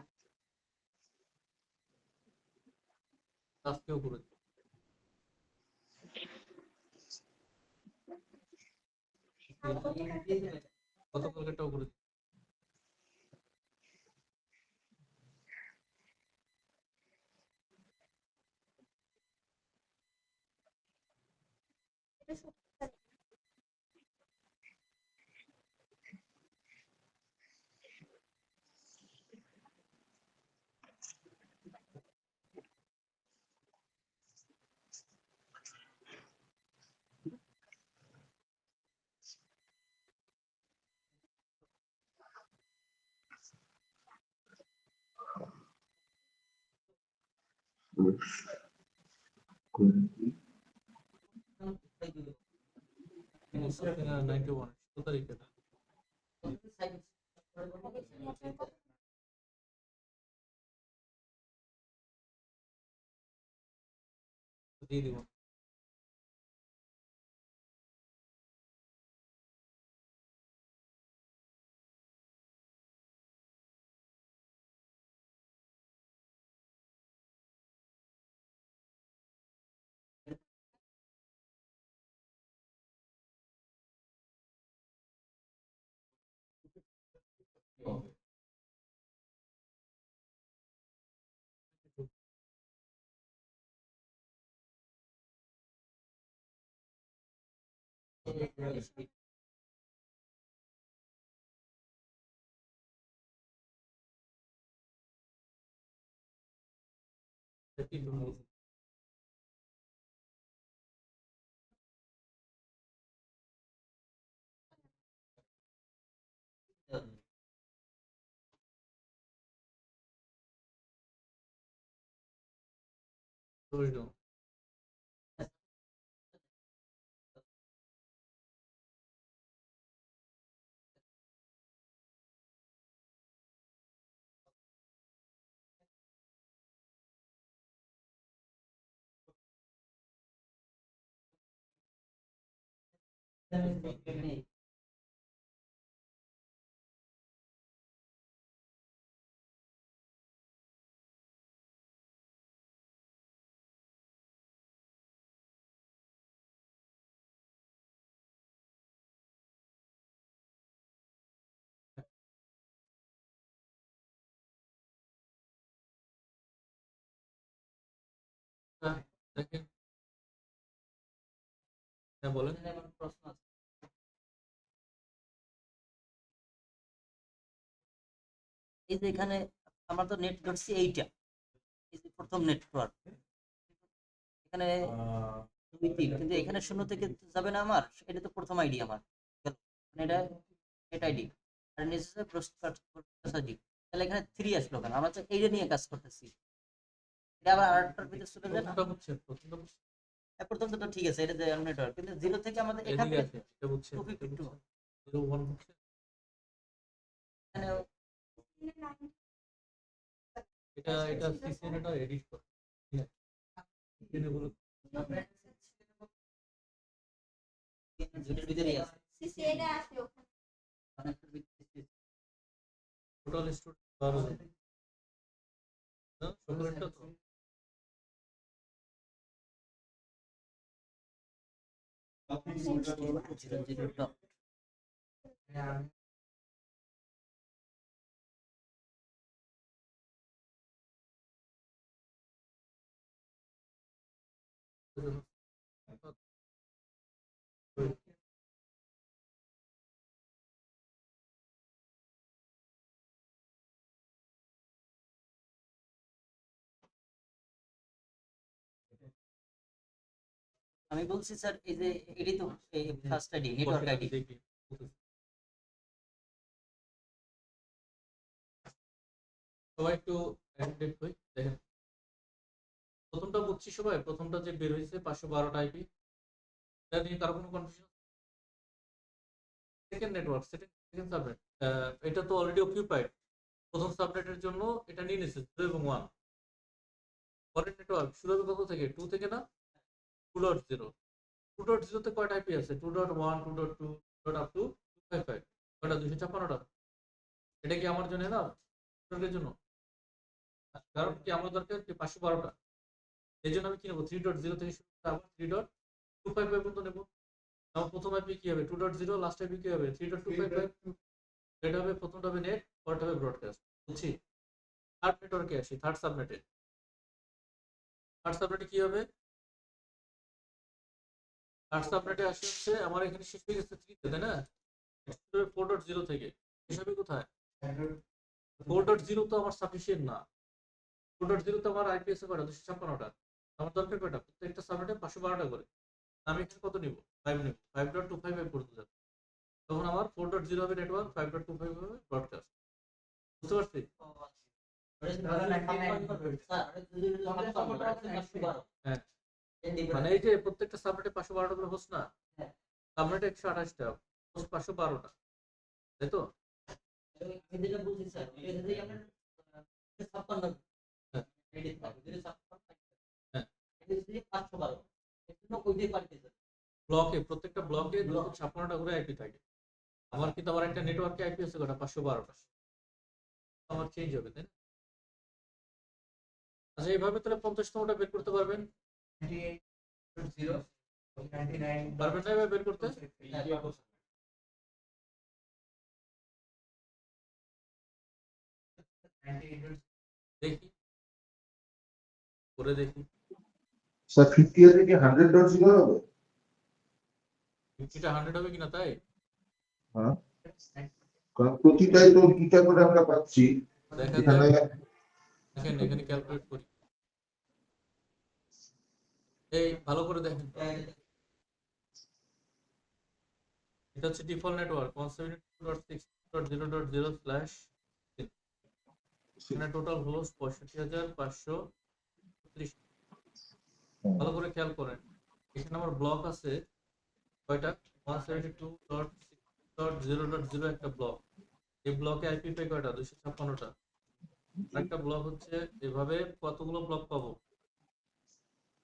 আজকেও করে দিন, গতকালকেটাও করে দিন। এটা সত্যি সেপ্টেম্বর 91 17 তারিখে দিয়ে দিব। দেখেন, হ্যাঁ বলেন। এখানে আমার প্রশ্ন আছে। এই যে এখানে আমরা তো নেট ধরছি এইটা, এই যে প্রথম নেটওয়ার্ক, এখানে 2 3, কিন্তু এখানে 0 থেকে যাবে না আমার, এটা তো প্রথম আইডি আমার, মানে এটা নেট আইডি আর নিচে ব্রোডকাস্ট আইডি, তাহলে এখানে 3 আসলো কেন? আমরা তো এইটা নিয়ে কাজ করতেছি, এটা আবার আরেকটার ভিতরে চলে যায় না? প্রথমটা বুঝছেন? প্রথম তো ঠিক আছে, এটা যে নেটওয়ার্ক, কিন্তু 0 থেকে আমাদের এখান এদিকে থেকে আছে, এটা বুঝছেন? 252 01 বুঝছেন? এখানে এটা সিসিএন এটা এডিট করে। সিসিএন গুলো দুটোর ভিতরেই আছে, সিসিএনে আছে ওখানে। অনেকটার ভিতরে টোটাল স্টুডেন্ট 12 জন। না, সকলেরটা তো আমি বলছি স্যার, এই যে এটাই তো ফার্স্ট আইডি, নেটওয়ার্ক আইডি। দেখি। সবাই একটু অ্যাটেন্ড হই, দেখেন প্রথমটা বুঝছি সবাই, প্রথমটা যে বের হয়েছে 512টা আইপি, এটা নিয়ে কারো কোনো confusion? Second network, second subnet, এটা তো অলরেডি অকিউপাইড। প্রথম সাবনেটের জন্য এটা নিয়ে নিচ্ছে 2 এবং 1। পরের নেটওয়ার্ক শুরু হবে কত থেকে? 2 থেকে না? 2.0। 2.0 তে কয়টা আইপি আছে? 2.1, 2.2, আপ টু 255। কয়টা? 256টা। এটা কি আমার জন্য না? নেটওয়ার্কের জন্য? কারণ কি আমার দরকার কি 512টা। এই জন্য আমি কি নেবো? 3.0 থেকে শুরু করে আবার 3.255 পর্যন্ত নেবো। আমার প্রথম আইপি কি হবে? 2.0, লাস্ট আইপি কি হবে? 3.255। এটা হবে, প্রথমটা হবে নেট, পরেরটা হবে ব্রডকাস্ট। বুঝছি? থার্ড নেটওয়ার্কে আসি, থার্ড সাবনেটে। থার্ড সাবনেটে কি হবে? থার্ড সাবনেটে আসে হচ্ছে আমার এখানে শেষ হয়ে গেছে 3 তে, তাই না? 4.0 থেকে শেষ হবে কোথায়? 4.0 তো আমার সাফিসিয়েন্ট না। 4.0 তো আমার আইপি আছে কয়টা? 256টা। আমার দরকার কয়টা? প্রত্যেকটা সাবনেটে 512টা করে। আমি এখানে কত নিব? 5 নিব। 5.255 পর্যন্ত যাবে। তখন আমার 4.0 হবে নেটওয়ার্ক, 5.25 হবে ব্রডকাস্ট। বুঝতে পারছি? হ্যাঁ, মানে এই যে প্রত্যেকটা সাবনেটে 512টা করে হোস্ট না? সাবনেটে 128টা, হোস্ট 512টা, তাই তো? বলছি স্যার, এটা যদি আমরা 56 হ্যাঁ। আইডি থাকে, যদি 56 হ্যাঁ। এটা যদি 512, এর জন্য ওইটাই পাল্টে যাবে। ব্লকে, প্রত্যেকটা ব্লকে 256টা করে আইপি থাকে। আমার কিন্তু আমার একটা নেটওয়ার্কে আইপি আছে কটা? 512টা। আমার চেঞ্জ হবে, তাই না? আচ্ছা, এইভাবে তাহলে 50তমটা বের করতে পারবেন? পারবেন না এভাবে বের করতে? দেখি, করে দেখি। স্যার 50 এর থেকে 100.0 হবে? 50টা 100 হবে কিনা তাই? হ্যাঁ, কারণ প্রতিটাই তো 2টা করে আমরা পাচ্ছি। দেখা এখানে যাক, দেখেন এখানে ক্যালকুলেট করি। এই ভালো করে দেখেন, এটা হচ্ছে ডিফল্ট নেটওয়ার্ক 172.6.0.0/, এখানে টোটাল হোস্ট 65,530। ভালো করে খেয়াল করেন, এখানে আমার ব্লক আছে কয়টা, 172.6.0.0 একটা ব্লক। এই ব্লকে আইপি পাই কয়টা, 256টা। একটা ব্লক হচ্ছে এভাবে কতগুলো ব্লক পাবো,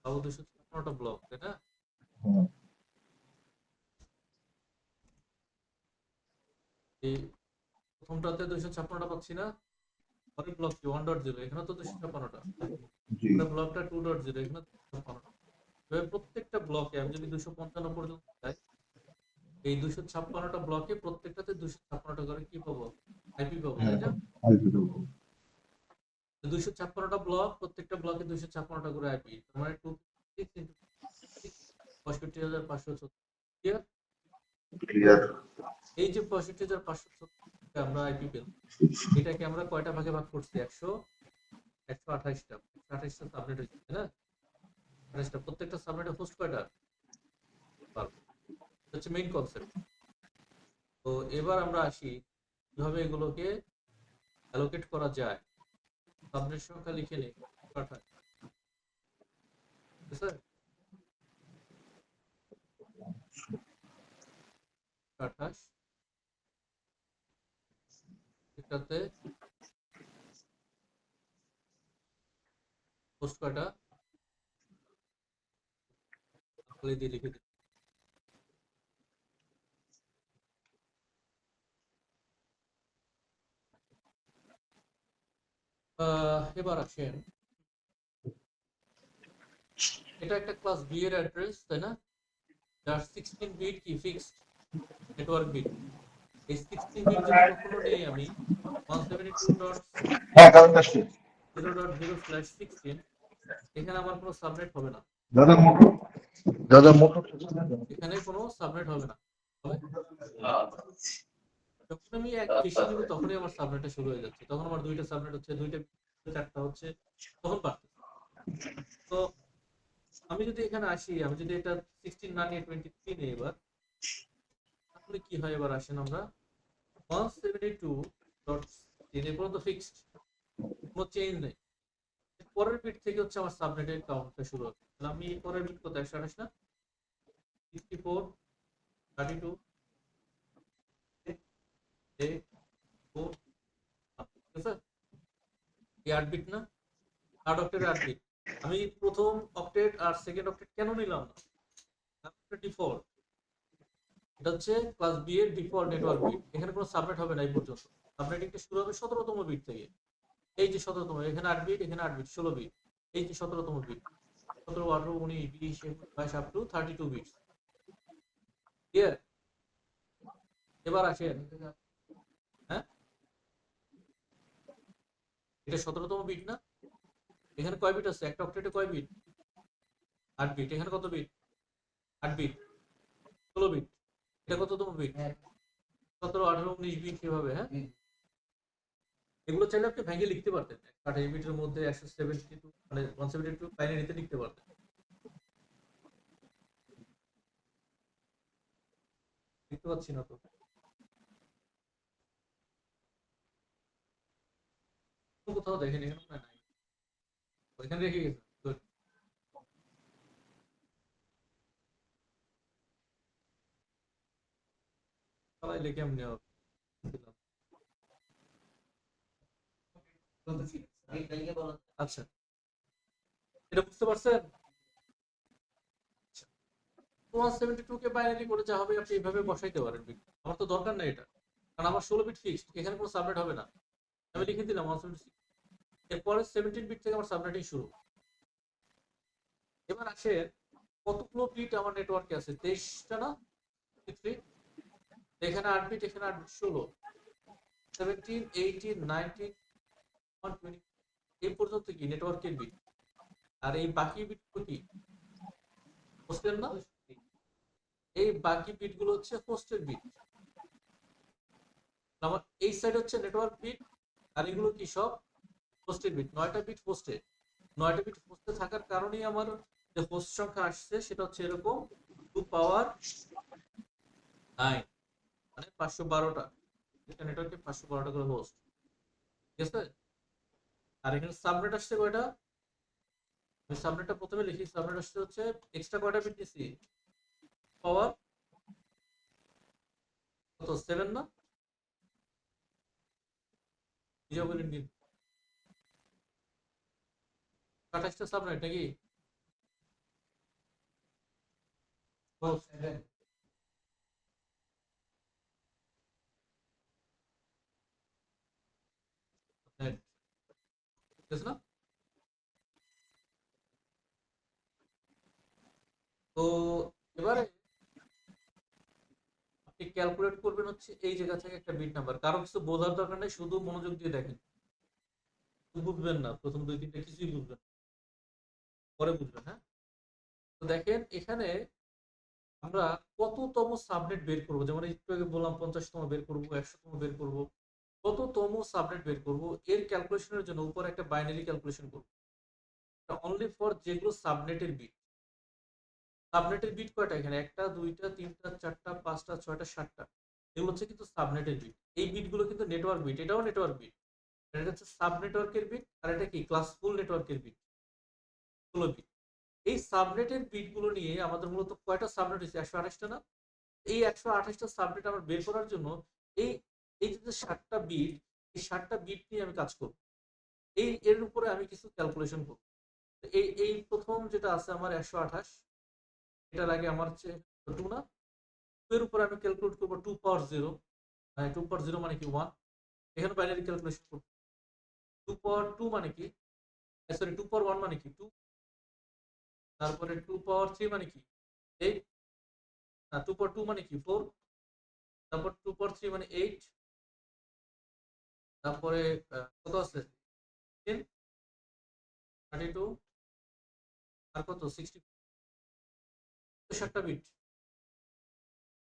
256টা ব্লক, তাই না? এই প্রথমটাতে 256টা পাচ্ছি না, পরের ব্লকটি 1.0, এখানে তো 256টা, ব্লকটা 2.0, এখানে 256টা। এভাবে প্রত্যেকটা ব্লকে আমি যদি 255 পর্যন্ত যাই, এই 256টা ব্লকে প্রত্যেকটাতে 256টা করে কি পাবো, আইপি পাবো, তাই না? 256টা ব্লক, প্রত্যেকটা ব্লকে 256টা করে আইপি, মানে 65,536। ক্লিয়ার? ক্লিয়ার। এই যে 65,536 আমরা আইপি পেলাম, এটাকে আমরা কয়টা ভাগে ভাগ করছি, 128টা 128টা সাবনেট হয়েছে, তাই না? 28টা, প্রত্যেকটা সাবনেটে হোস্ট কয়টা, 12। এটা হচ্ছে মেইন কনসেপ্ট। তো এবার আমরা আসি কিভাবে এগুলোকে অ্যালোকেট করা যায়। সাবনেট সংখ্যা লিখে নিই 28, স্যার 28, এটাতে হোস্ট কয়টা খালি দিয়ে লিখে দিই। এবার আসেন, এটা একটা ক্লাস বি এর অ্যাড্রেস, তাই না? যার 16 বিট কি ফিক্সড নেটওয়ার্ক বিট। এই 16 বিট যদি কখনো নেই আমি 172.0.0/16, এখানে আমার কোনো সাবনেট হবে না, এখানে কোনো সাবনেট হবে না। যখন আমি এক বেশি নিব তখনই আমার সাবনেটটা শুরু হয়ে যাচ্ছে, তখন আমার দুইটা সাবনেট হচ্ছে, দুইটা চারটা হচ্ছে, তখন পারতেছে। তো আমি যদি এখানে আসি, আমি যদি এটা 16 না নিয়ে 23 নিই এবার, তাহলে কি হয়, এবার আসেন আমরা 172.3 এ পর্যন্ত ফিক্সড, কোনো চেঞ্জ নেই। পরের বিট থেকে হচ্ছে আমার সাবনেটের কাউন্টটা শুরু হবে। তাহলে আমি পরের বিট কত, 128 না, 64, 32, 8, 4, ঠিক আছে? এই 8 বিট না, 8 অক্টেট 8 বিট। আমি প্রথম অক্টেট আর সেকেন্ড অক্টেট কেন নিলাম না, ডিফল্ট, এটা হচ্ছে ক্লাস বি এর ডিফল্ট নেটওয়ার্ক বিট, এখানে কোনো সাবনেট হবে না এই পর্যন্ত। সাবনেটিংটা শুরু হবে 17তম বিট থেকে, এই যে 17তম, এখানে 8 বিট, এখানে 8 বিট, 16 বিট, এই যে 17তম bit, 17, 18, 19, 20, 21, 22 up to 32 bit. Clear? এবার আসেন, হ্যাঁ এটা 17তম বিট না, এখানে কয় বিট আছে, একটা অক্টেটে কয় বিট, 8 বিট, এখানে কত বিট, 8 বিট, 16 বিট, এটা কততম বিট, 17, 18, 19, 20, এভাবে। হ্যাঁ, এগুলো চাইলে আপনি ভেঙে লিখতে পারতেন, 28 বিটের মধ্যে 172 মানে 172 বাইনারিতে লিখতে পারতেন। লিখতে পাচ্ছি না তো, কোথাও দেখেন, এখানে মনে হয় নাই, ওইখানে রেখে গেছে। Good. সবাই লিখে এমনি হবে। আচ্ছা, এটা বুঝতে পারছেন? 172 কে বাইনারি করে যা হবে আপনি এইভাবে বসাইতে পারেন বিট। আমার তো দরকার নাই এটা, কারণ আমার 16 বিট ফিক্সড, এখানে কোনো সাবনেট হবে না। আমি লিখে দিলাম 176, এরপরে 17 বিট থেকে আমার সাবনেটিং শুরু। এবার আসে কতগুলো বিট আমার নেটওয়ার্কে আছে, 23টা না, 23, এখানে 8 বিট, এখানে 8 বিট, 16, 17, 18, 19, 120, এই পর্যন্ত কি নেটওয়ার্কের বিট। আর এই বাকি বিটগুলো কি হোস্টের না, এই বাকি বিটগুলো হচ্ছে হোস্টের বিট। আমার এই সাইড হচ্ছে নেটওয়ার্ক বিট, আর এগুলো কি সব হোস্টের বিট। 9টা বিট হোস্টেড, 9টা বিট হোস্টে থাকার কারণেই আমার যে হোস্ট সংখ্যা আসছে সেটা হচ্ছে এরকম 2 পাওয়ার 9, মানে 512টা। একটা নেটওয়ার্কে 512টা করে হোস্ট, ঠিক আছে। আর এখানে সাবনেট আসছে কয়টা? আমি সাবনেটটা প্রথমে লিখি। সাবনেট আসছে হচ্ছে এক্সট্রা কয়টা বিট নিছি? পাওয়ার কত, 7 না? বুঝা বলেন কিন্তু 28টা সাবনেট নাকি? Net, ঠিক আছে না? তো এবারে আপনি ক্যালকুলেট করবেন হচ্ছে এই জায়গা থেকে একটা বিট নাম্বার। কারো কিছু বোঝার দরকার নেই, শুধু মনোযোগ দিয়ে দেখেন। বুঝবেন না প্রথম 2-3টা, কিছুই বুঝবেন না, পরে বুঝবেন। হ্যাঁ, তো দেখেন এখানে আমরা কততম সাবনেট বের করব। যেমন একটু আগে বললাম 50তম বের করব, 100তম বের করব। কততম সাবনেট বের করব এর ক্যালকুলেশনের জন্য উপরে একটা বাইনারি ক্যালকুলেশন করব, অনলি ফর যেগুলো সাবনেটের বিট। সাবনেটের বিট কয়টা এখানে? 1টা 2টা 3টা 4টা 5টা 6টা 7টা। এগুলো হচ্ছে কিন্তু সাবনেটের বিট। এই বিটগুলো কিন্তু নেটওয়ার্ক বিট, এটাও নেটওয়ার্ক বিট। এটা হচ্ছে সাব নেটওয়ার্কের বিট, আর এটা কি ক্লাস ফুল নেটওয়ার্কের বিট, গুলো বিট। এই সাবনেটের বিটগুলো নিয়ে আমাদের মূলত কয়টা সাবনেট হয়েছে? 128টা না? এই 128টা সাবনেট আমার বের করার জন্য এই এই যে 7টা বিট, এই 7টা বিট নিয়ে আমি কাজ করব। এর উপরে আমি কিছু ক্যালকুলেশন করব। এই প্রথম যেটা আছে আমার 128, এটার আগে আমার হচ্ছে 2 না? 2 এর উপরে আমি ক্যালকুলেট করব 2 পাওয়ার 0। 2 পাওয়ার 0 মানে কি 1। এখানে বাইনারি ক্যালকুলেশন করব। 2 পাওয়ার 2 মানে কি? সরি, 2 পাওয়ার 1 মানে কি? 2। তারপরে 2 পাওয়ার 3 মানে কি? 8। 2 পাওয়ার 2 মানে কি? 4। তারপর 2 পাওয়ার 3 মানে 8। তারপরে কত আছে? 10, 32, আর কত? 60। 7টা বিট।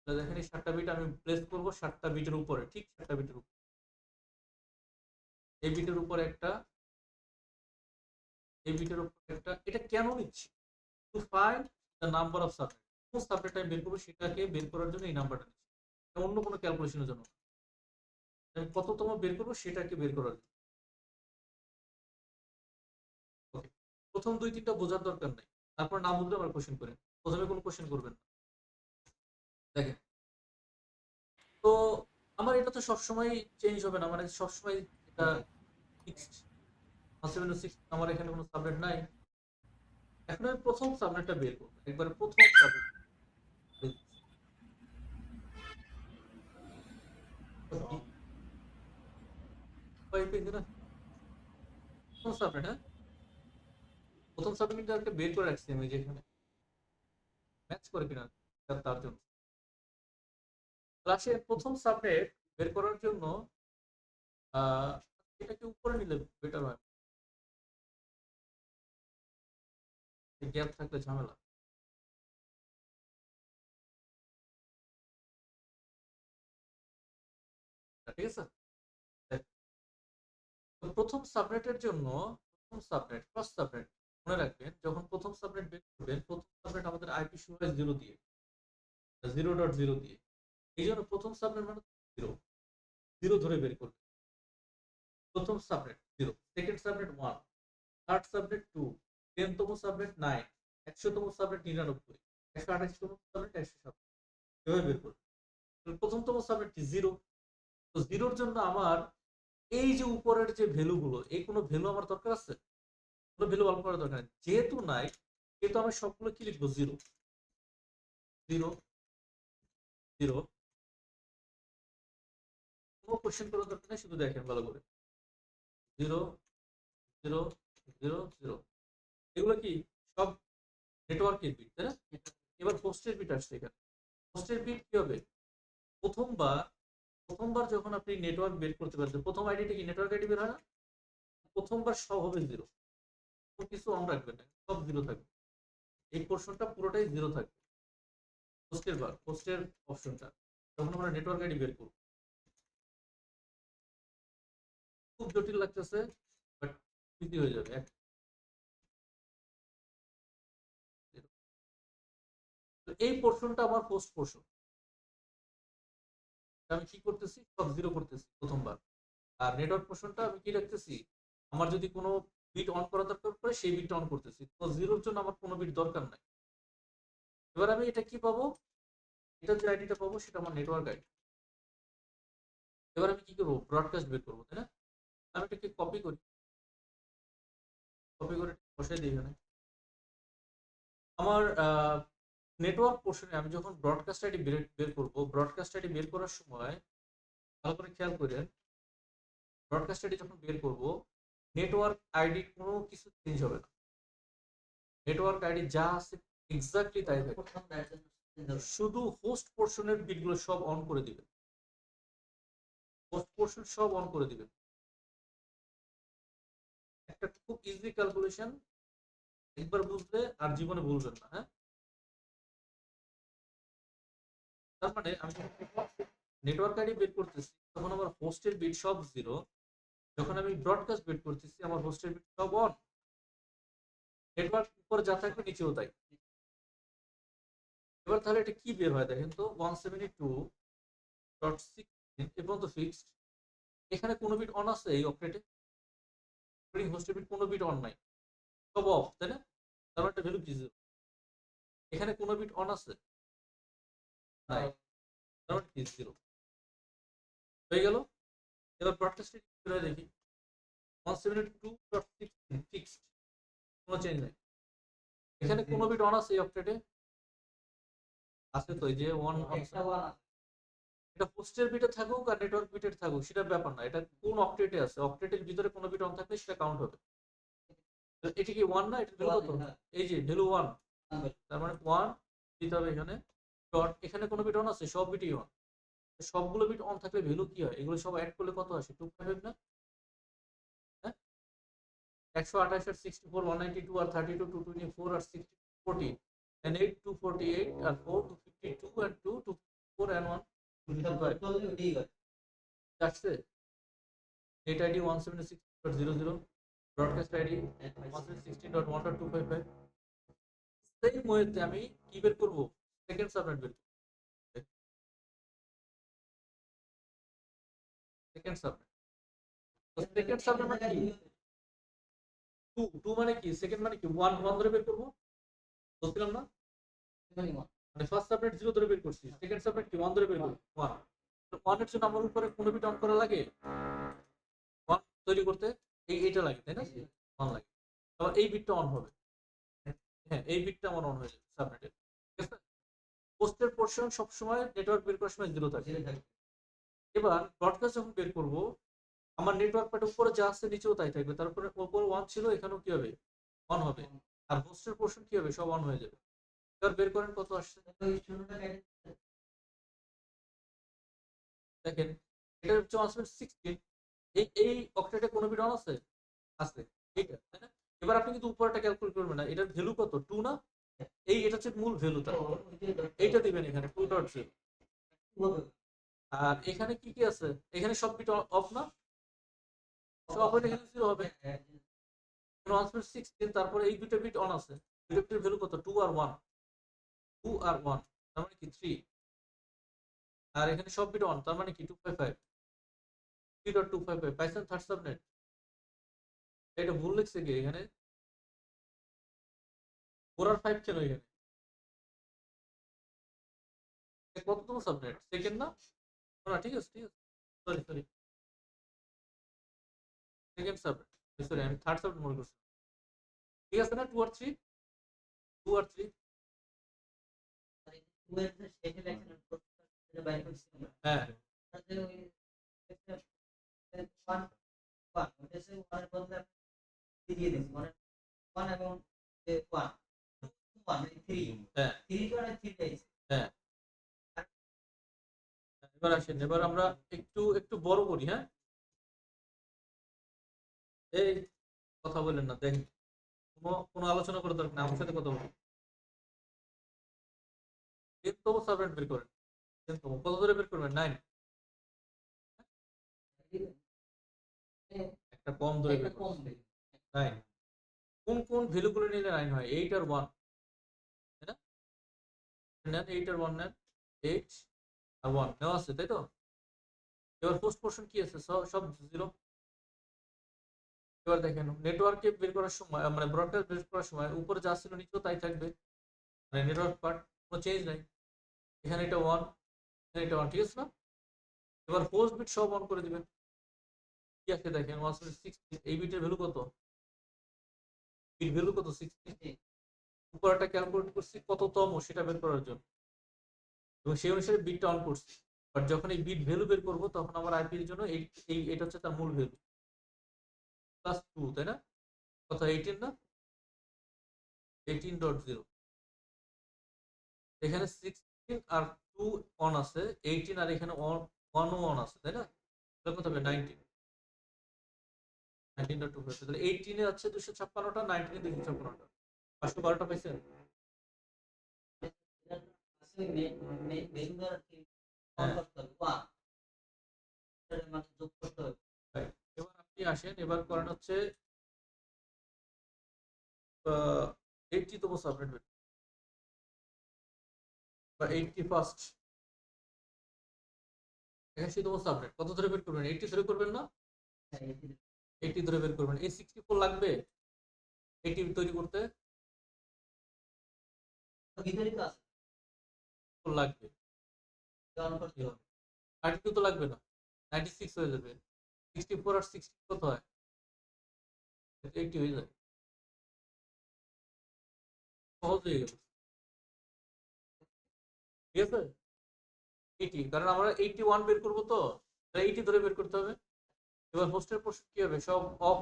দেখেন এই 7টা বিট আমি প্লেস করব 7টা বিটের উপরে, ঠিক 7টা বিটের উপরে। এই বিটের উপর একটা, এই বিটের উপর একটা। এটা কেন নিচ্ছি? To find the number of subnet. কোন সাবনেট আমি বের করবো সেটাকে বের করার জন্য এই নাম্বারটা নিচ্ছি, অন্য কোনো ক্যালকুলেশনের জন্য না। আমি কততম বের করবো সেটাকে বের করার জন্য। ওকে, প্রথম 2-3টা বোঝার দরকার নাই, তারপর না বুঝলে আমার কোশ্চেন করেন। প্রথমে কোনো কোশ্চেন করবেন না। দেখেন, তো আমার এটা তো সবসময় চেঞ্জ হবে না, মানে সবসময় এটা ফিক্সড 706। আমার এখানে কোনো সাবনেট নাই। এখন আমি প্রথম সাবনেটটা বের করবো, একবার প্রথম সাবনেট। প্রথম সাবনেট, হ্যাঁ, প্রথম সাবনেটটা বের করে রাখছি আমি যেখানে ম্যাচ করে কিনা তার জন্য। ক্লাসের প্রথম সাবনেট বের করার জন্য এটাকে উপরে নিলে বেটার হয়, গ্যাপ থাকলে ঝামেলা। ঠিক আছে, তো প্রথম সাবনেটের জন্য, প্রথম সাবনেট ফার্স্ট সাবনেট মনে রাখবেন, যখন প্রথম সাবনেট বের করবেন, প্রথম সাবনেট আমাদের আইপি শুরু হয় 0 দিয়ে, 0.0 দিয়ে। এই জন্য প্রথম সাবনেট মানে 0, 0 ধরে বের করবেন। প্রথম subnet 0, second subnet 1, third subnet 2, 10তম সাবনেট 9, 100তম সাবনেট 99, 128তম সাবনেট 107। এভাবে বের করবেন। প্রথমতম সাবনেট কি? 0। তো 0-র জন্য আমার এই যে উপরের যে ভ্যালু গুলো, এই কোনো ভ্যালু আমার দরকার আছে? কোনো ভ্যালু অল্প করার দরকার নেই, যেহেতু নাই। কিন্তু আমি সবগুলো কি লিখবো? 0 0 0। কোনো কোশ্চেন করার দরকার নেই, শুধু দেখেন ভালো করে। 0 0 0 0। এগুলো কি সব নেটওয়ার্কের বিট, তাই না? এবার হোস্টের বিট আসছে এখানে। হোস্টের বিট কি হবে? প্রথমবার যখন আপনি নেটওয়ার্ক বের করতে পারবেন, প্রথম আইডিটা কি নেটওয়ার্ক আইডি বের হয় না? প্রথমবার সব হবে 0, কিছু অন রাখবেন না, সব 0 থাকবে। এই পোর্শনটা পুরোটাই 0 থাকবে। হোস্টের অপশনটা যখন আমরা নেটওয়ার্ক আইডি বের করব, খুব জটিল লাগতেছে, বাট ইজি হয়ে যাবে। এই পোর্শনটা আমার হোস্ট পোর্শন, আমি কি করতেছি সব জিরো করতেছি প্রথমবার। আর নেটওয়ার্ক পোর্শনটা আমি কি রাখতেছি, আমার যদি কোনো বিট অন করা দরকার পড়ে সেই বিটটা অন করতেছি, তো জিরোর জন্য আমার কোনো বিট দরকার নাই। এবার আমি এটা কি পাবো, এটা যে আইডিটা পাবো সেটা আমার নেটওয়ার্ক আইডি। এবার আমি কি করবো, ব্রডকাস্ট বের করবো, তাই না? আমি এটাকে কপি করি, কপি করে বসাই দিই এখানে। আমার নেটওয়ার্ক পোর্শনে আমি যখন ব্রডকাস্ট আইডি বের করবো, ব্রডকাস্ট আইডি বের করার সময় ভালো করে খেয়াল করেন, ব্রডকাস্ট আইডি যখন বের করবো নেটওয়ার্ক আইডি কোনো কিছু চেঞ্জ হবে না, নেটওয়ার্ক আইডি যা আছে এক্স্যাক্টলি তাই থাকবে, শুধু হোস্ট পোর্শনের বিটগুলো সব অন করে দিবেন, হোস্ট পোর্শন সব অন করে দিবেন। একটা খুব ইজি ক্যালকুলেশন, একবার বুঝলে আর জীবনে ভুলবেন না। হ্যাঁ, তার মানে আমি নেটওয়ার্ক আইডি বের করতেছি তখন আমার হোস্টের বিট সব জিরো, যখন আমি ব্রডকাস্ট বের করতেছি আমার হোস্টের বিট সব অন, নেটওয়ার্ক উপরে যা থাকবে নিচেও তাই। এবার তাহলে এটা কি বের হয় দেখেন তো, 172.16 এ পর্যন্ত ফিক্সড, এখানে কোনো বিট অন আছে এই অপারেটে, হোস্টের বিট কোনো বিট অন নাই, সব অফ, তাই না? তার মানে একটা ভ্যালু কি জিরো, এখানে কোনো বিট অন আছে নাই, তার মানে কি জিরো হয়ে গেল। এবার ব্রডকাস্টে দেখি 172.16 ফিক্সড, কোনো চেঞ্জ নাই, এখানে কোনো বিট অন আছে এই অপারেটে আছে তো, এই যে ওয়ান, এটা হোস্টের বিটে থাকুক আর নেটওয়ার্ক বিটে থাকুক সেটা ব্যাপার না, এটা কোন অক্টেটে আছে, অক্টেটের ভিতরে কোনো বিট অন থাকলে সেটা কাউন্ট হবে। এটা কি ওয়ান না, এটা ভ্যালু কত, এই যে ভ্যালু ওয়ান, তার মানে ওয়ান দিতে হবে এখানে ডট, এখানে কোনো বিট অন আছে, সব বিটই অন, সবগুলো বিট অন থাকলে ভ্যালু কি হয়, এগুলো সব অ্যাড করলে কত আসে, 2.5 না? হ্যাঁ, 128 আর 64 192 আর 32 224 আর 60 14 and 8 248 আর 4 252 and 2 254 and 1 আসছে। Net ID 176.00, broadcast ID 116.1.255। সেই মুহূর্তে আমি কি বের করবো, সেকেন্ড সাবনেট বের করবো, সেকেন্ড সাবনেট। তো সেকেন্ড সাবনেট মানে কি, 2 মানে কি, সেকেন্ড মানে কি 1 1 ধরে বের করবো, বলছিলাম না? মানে ফার্স্ট সাবনেট 0 ধরে বের করছি, সেকেন্ড সাবনেট কি 1 ধরে বের করবো 1। তো 1 এর জন্য আমার উপরে কোনো বিট অন করা লাগে, 1 তৈরি করতে এইটা লাগে, তাই না? 1 লাগে, আবার এই বিটটা অন হবে, হ্যাঁ এই বিটটা আমার অন হয়ে যাবে সাবনেটের, ঠিক আছে? পোস্টের পোর্শন সবসময় নেটওয়ার্ক বের করার সময় 0 থাকে। এবার ব্রডকাস্ট যখন বের করব আমার নেটওয়ার্ক প্যাড উপরে যা আছে নিচেও তাই থাকবে, তারপরে উপরে 1 ছিল এখানেও কি হবে, অন হবে, আর হোস্টের পোর্শন কি হবে, সব অন হয়ে যাবে। এবার বের করেন কত আসছে, দেখেন এটা হচ্ছে 116, এই অক্টেটে কোনো বিট অন আছে, আছে এইটা, তাই না? এবার আপনি কিন্তু উপরটা ক্যালকুলেট করবেন না, এটার ভ্যালু কত 2 না, এটা হচ্ছে মূল ভ্যালু, তার এইটা দিবেন এখানে 2.0। আর এখানে কি কি আছে, এখানে সব বিট অফ না, সব হলে এখানে 0 হবে, 116, তারপরে এই দুটো বিট অন আছে, দুটো বিটের ভ্যালু কত 2 আর 1, 2 আর 1 তার মানে কি 3, আর এখানে সব বিট অন তার মানে কি 255, 3.255 পাইছেন থার্ড সাবনেট। এটা ভুল লিখছে কি এখানে, 4 আর 5 কেন এখানে, কততম সাবনেট, সেকেন্ড না? না ঠিক আছে, ঠিক আছে, sorry sorry, second subnet, sorry আমি থার্ড সাবনেট মনে করছি, ঠিক আছে না? 2 আর 3, 2 আর 3, হ্যাঁ হ্যাঁ হ্যাঁ। এবার আসেন, এবার আমরা একটু একটু বড় করি, হ্যাঁ এই কথা বলেন না, দেখেন কোনো আলোচনা করার দরকার না, আমার সাথে কথা বলুন। তম সাবনেট বের করেন, কত ধরে বের করবেন, 9, একটা কম ধরে বের করবেন 9। কোন কোন ভ্যালু গুলো নিলে 9 হয়, 8 আর 1, তাই না? নেন 8 আর 1 নেন 8 আর 1 নেওয়া আছে তাই তো। এবার পোস্ট পোর্শন কি আছে সব 0। এবার দেখেন নেটওয়ার্কে বের করার সময় মানে ব্রডকাস্ট বের করার সময় উপরে যা ছিল নিচেও তাই থাকবে, মানে নেটওয়ার্ক পার্ট কোনো চেঞ্জ নাই। এখানে এটা 1, এখানে এটা 1, ঠিক আছে না। এবার হোস্ট বিট সব অন করে দিবেন। কি আছে দেখেন 160, এই বিটের ভ্যালু কত, বিট ভ্যালু কত 60। উপরটা ক্যালকুলেট করছি কততম সেটা বের করার জন্য, এবং সেই অনুসারে বিটটা অন করছি। বাট যখন এই বিট ভ্যালু বের করব তখন আমার আইপি এর জন্য এটা হচ্ছে তার মূল ভ্যালু +2, তাই না। কত 18 না, 18.0। এখানে 16 আর 2 অন আছে, 18 আর এখানে 1 অন আছে, তাই না। তাহলে কত হবে 19, 19.25। তাহলে 18 এ আছে 256টা, 19 এ 256টা, 512টা পাইছেন। এবার আপনি আসেন, এবার করেন হচ্ছে 80তম সাবনেট বা 81st 81তম সাবনেট কত ধরে বের করবেন, 80 ধরে করবেন না, 80 ধরে বের করবেন। এই 64 লাগবে 80 তৈরি করতে, লাগবে 32 তো লাগবে না, 96 হয়ে যাবে। 64 আর 60 কত হয়, 80 হয়ে যায়, সহজ হয়ে গেল, ঠিক আছে। 80, কারণ আমরা 81 বের করবো তো 80 ধরে বের করতে হবে। এবার হোস্টের পোর্শন কি হবে, সব অফ।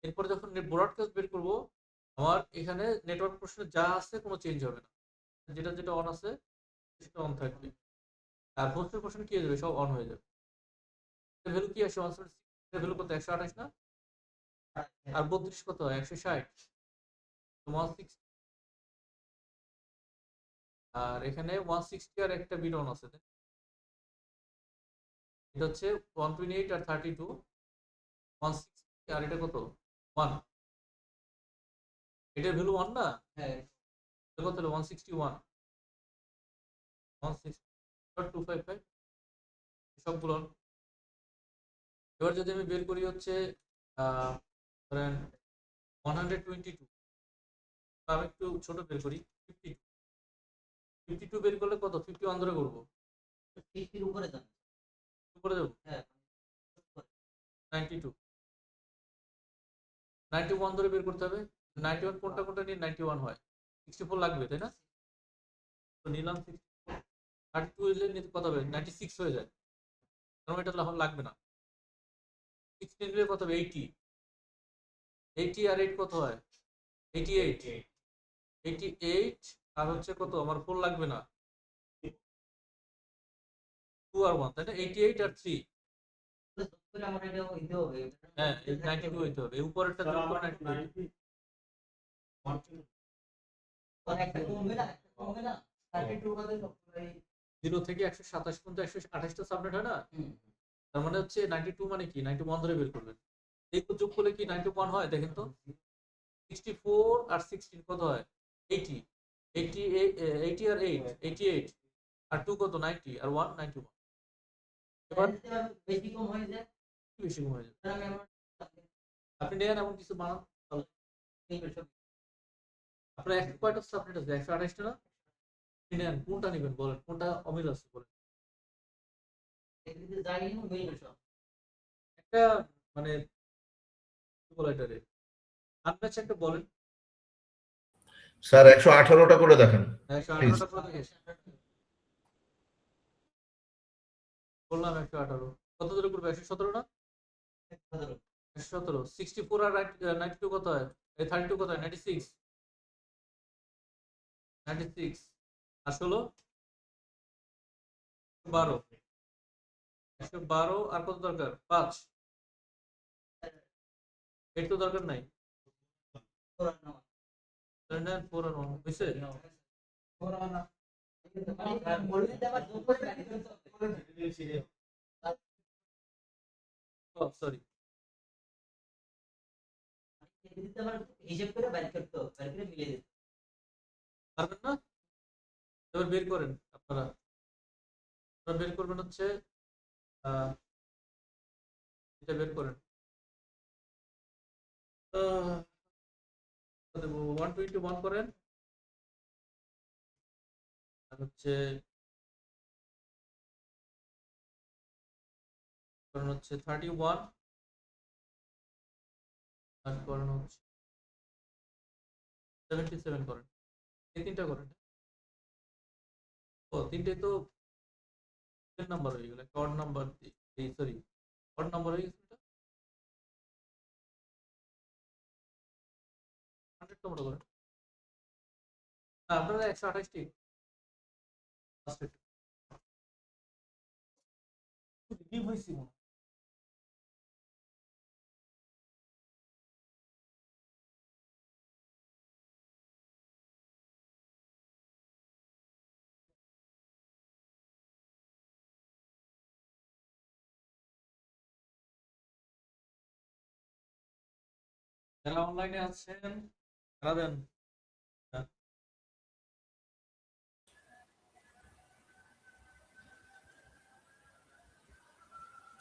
এরপর যখন ব্রডকাস্ট বের করব আমার এখানে নেটওয়ার্ক পোর্শনে যা আছে কোনো চেঞ্জ হবে না, যেটা যেটা অন আছে সেটা অন থাকবে। আর হোস্টের পোর্শন কি হয়ে যাবে, সব অন হয়ে যাবে। ভ্যালু কি আসে 176 ভ্যালু কত 128 না, আর 32 কত হয় 160, 160। আর এখানে 160 আর একটা বিট অন আছে, এটা হচ্ছে 128 আর 32, 160 আর এটা কত 1, এটার ভ্যালু 1 না, এটা কত হলো 161, 160.255 সবগুলো। এবার যদি আমি বের করি হচ্ছে ধরেন 122, আমি একটু ছোট বের করি 52 বের করলে কত 51 ধরে করবো, উপরে যাবো 92, 91 ধরে বের করতে হবে। 91 কোনটা কোনটা নিয়ে 91 হয়, 64 লাগবে তাই না, তো নিলাম 64। 32 হলে নিতে কত হবে 96 হয়ে যায়, কারণ এটা লাগবে না। 16 নিলে কত হবে 80, 80 আর 8 কত হয় 88, 88 আর হচ্ছে কত আমার 4 লাগবে না, 2 আর 1 তাই না, 88 আর 3, হ্যাঁ 92 হইতে হবে, এই উপরেরটা যোগ করে 92 0 থেকে 127 পর্যন্ত 128টা সাবনেট হয় না, তার মানে হচ্ছে 92 মানে কি 91 ধরে বের করবেন। এই যোগ করলে কি 91 হয় দেখেন তো, 64 আর 16 কত হয় 80, 80 আর 8 88, আর 2 কত 90, আর 1 91। এবার বেশি কম হয়ে যায়, আপনি নেন এমন কিছু বানান, আপনার একটা কয়টা সাবনেট আছে 128টা না, নেন কোনটা নেবেন বলেন, কোনটা অমিল আছে বলেন, একটা মানে কি বলে এটারে আনম্যাচ একটা বলেন। স্যার 118টা করে দেখেন। 118টা করে দেখেন, বললাম 118 কত ধরে করবে 117 না, 117। 64 আর 92 কত হয়, 32 কত হয় 96, 96 আর 16 12, 112 আর কত দরকার 5, এর তো দরকার নাই, 4 আর 1 বুঝছে। সরি হিসেব করে বাইর করতে হবে, বাইর করে মিলিয়ে দিতে পারবেন না। এবার বের করেন আপনারা। বের করবেন হচ্ছে এটা বের করেন। দেবো 121 করেন, আর হচ্ছে করেন হচ্ছে 31, আর করেন হচ্ছে 77 করেন। এই তিনটা করেন। ও তিনটে তো নাম্বার হয়ে গেল, odd number, sorry odd number হয়ে গেছে। এটা 100 নম্বর করেন। আপনারা 128টি রিলিভ হয়েছি মনে হয়। যারা অনলাইনে আছেন তারা দেন। হ্যাঁ।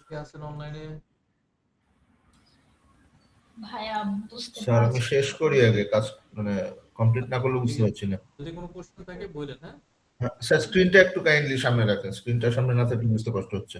কে আছেন অনলাইনে? ভাইয়া বুঝতে স্যার আমি পারছি শেষ করি আগে কাজ, মানে কমপ্লিট না করলে বুঝতে পারছি না। যদি কোনো কোশ্চেন থাকে বললেন। হ্যাঁ, হ্যাঁ, স্যার স্ক্রিনটা একটু কাইন্ডলি সামনে রাখেন, স্ক্রিনটা সামনে না থাকলে বুঝতে কষ্ট হচ্ছে।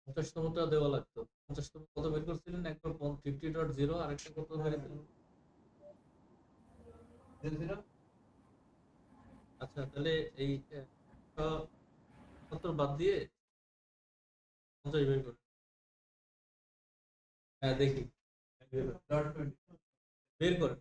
পঞ্চাশতমটা দেওয়া লাগতো। 50তম কত বের করছিলেন? একবার 50.0, আরেকটা কত বেরিয়েছিল? আচ্ছা, তাহলে এই 70 বাদ দিয়ে 50 বের করুন। হ্যাঁ দেখি, বের করেন।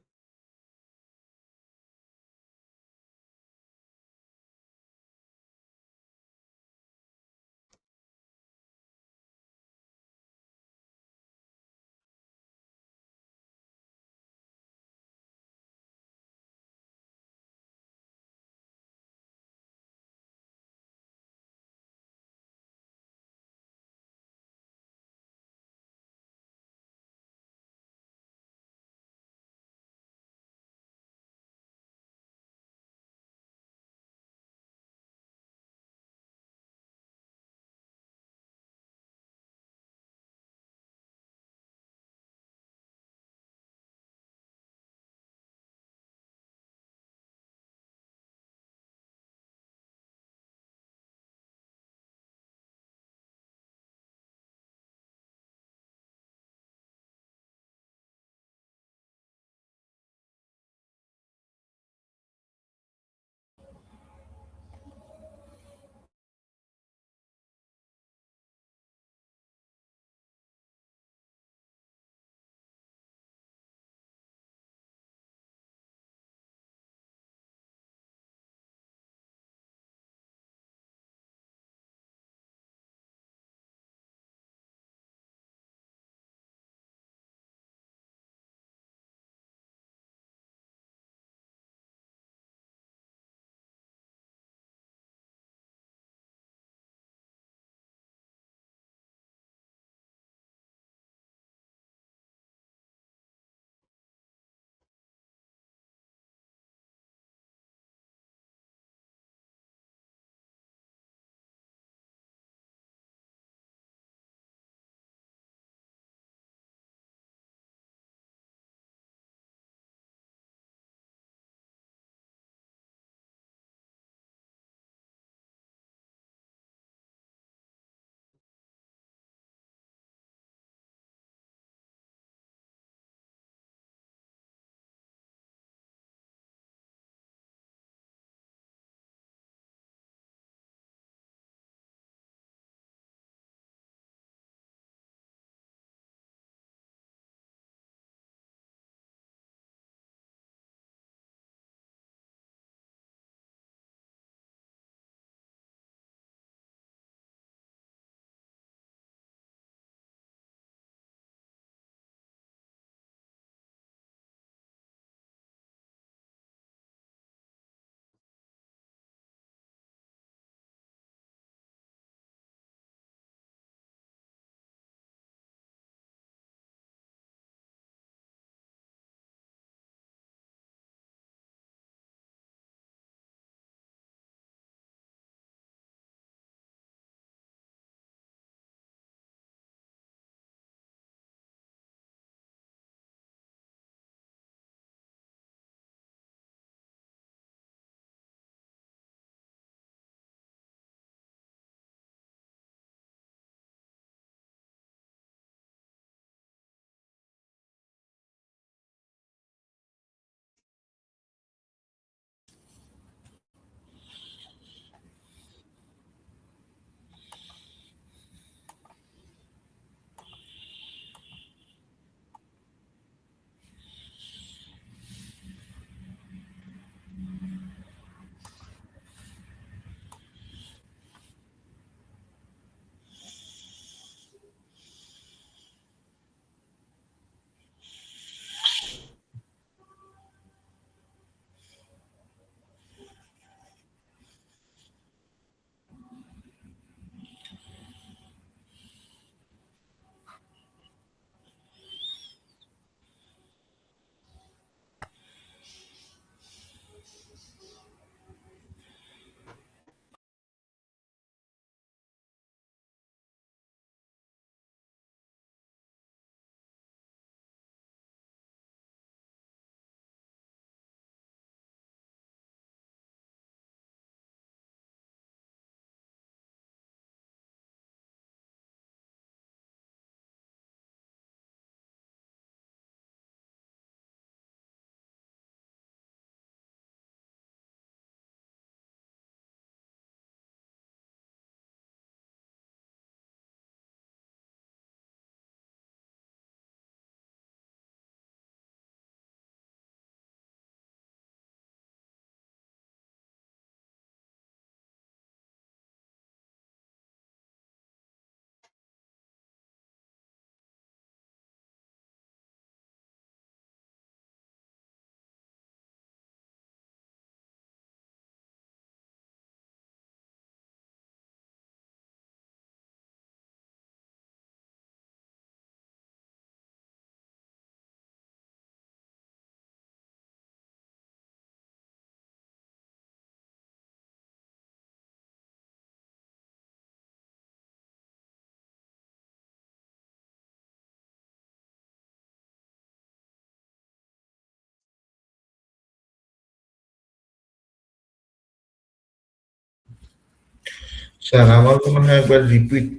স্যার আমার মনে হয় একবার রিপিট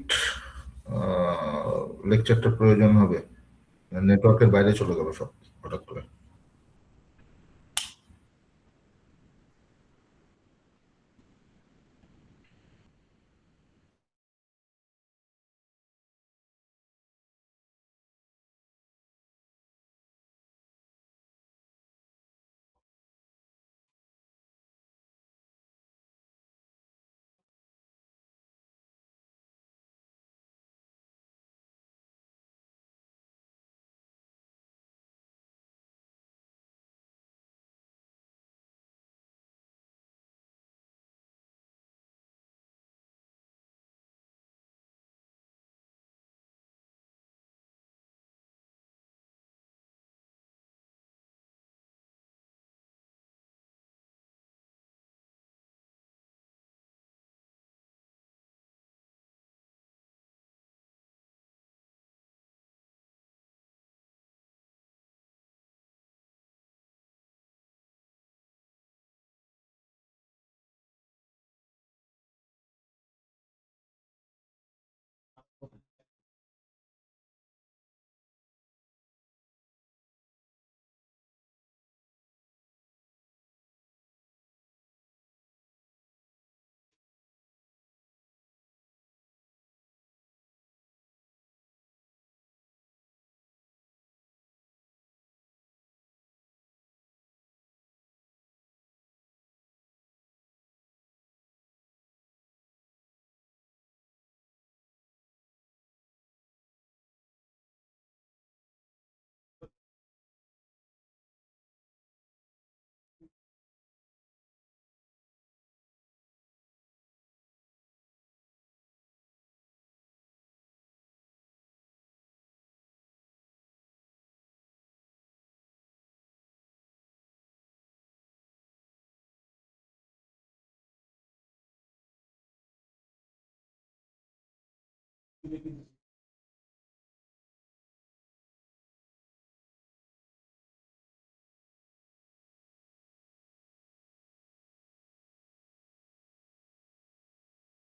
লেকচারটা প্রয়োজন হবে, নেটওয়ার্কের বাইরে চলে গেল সব হঠাৎ করে।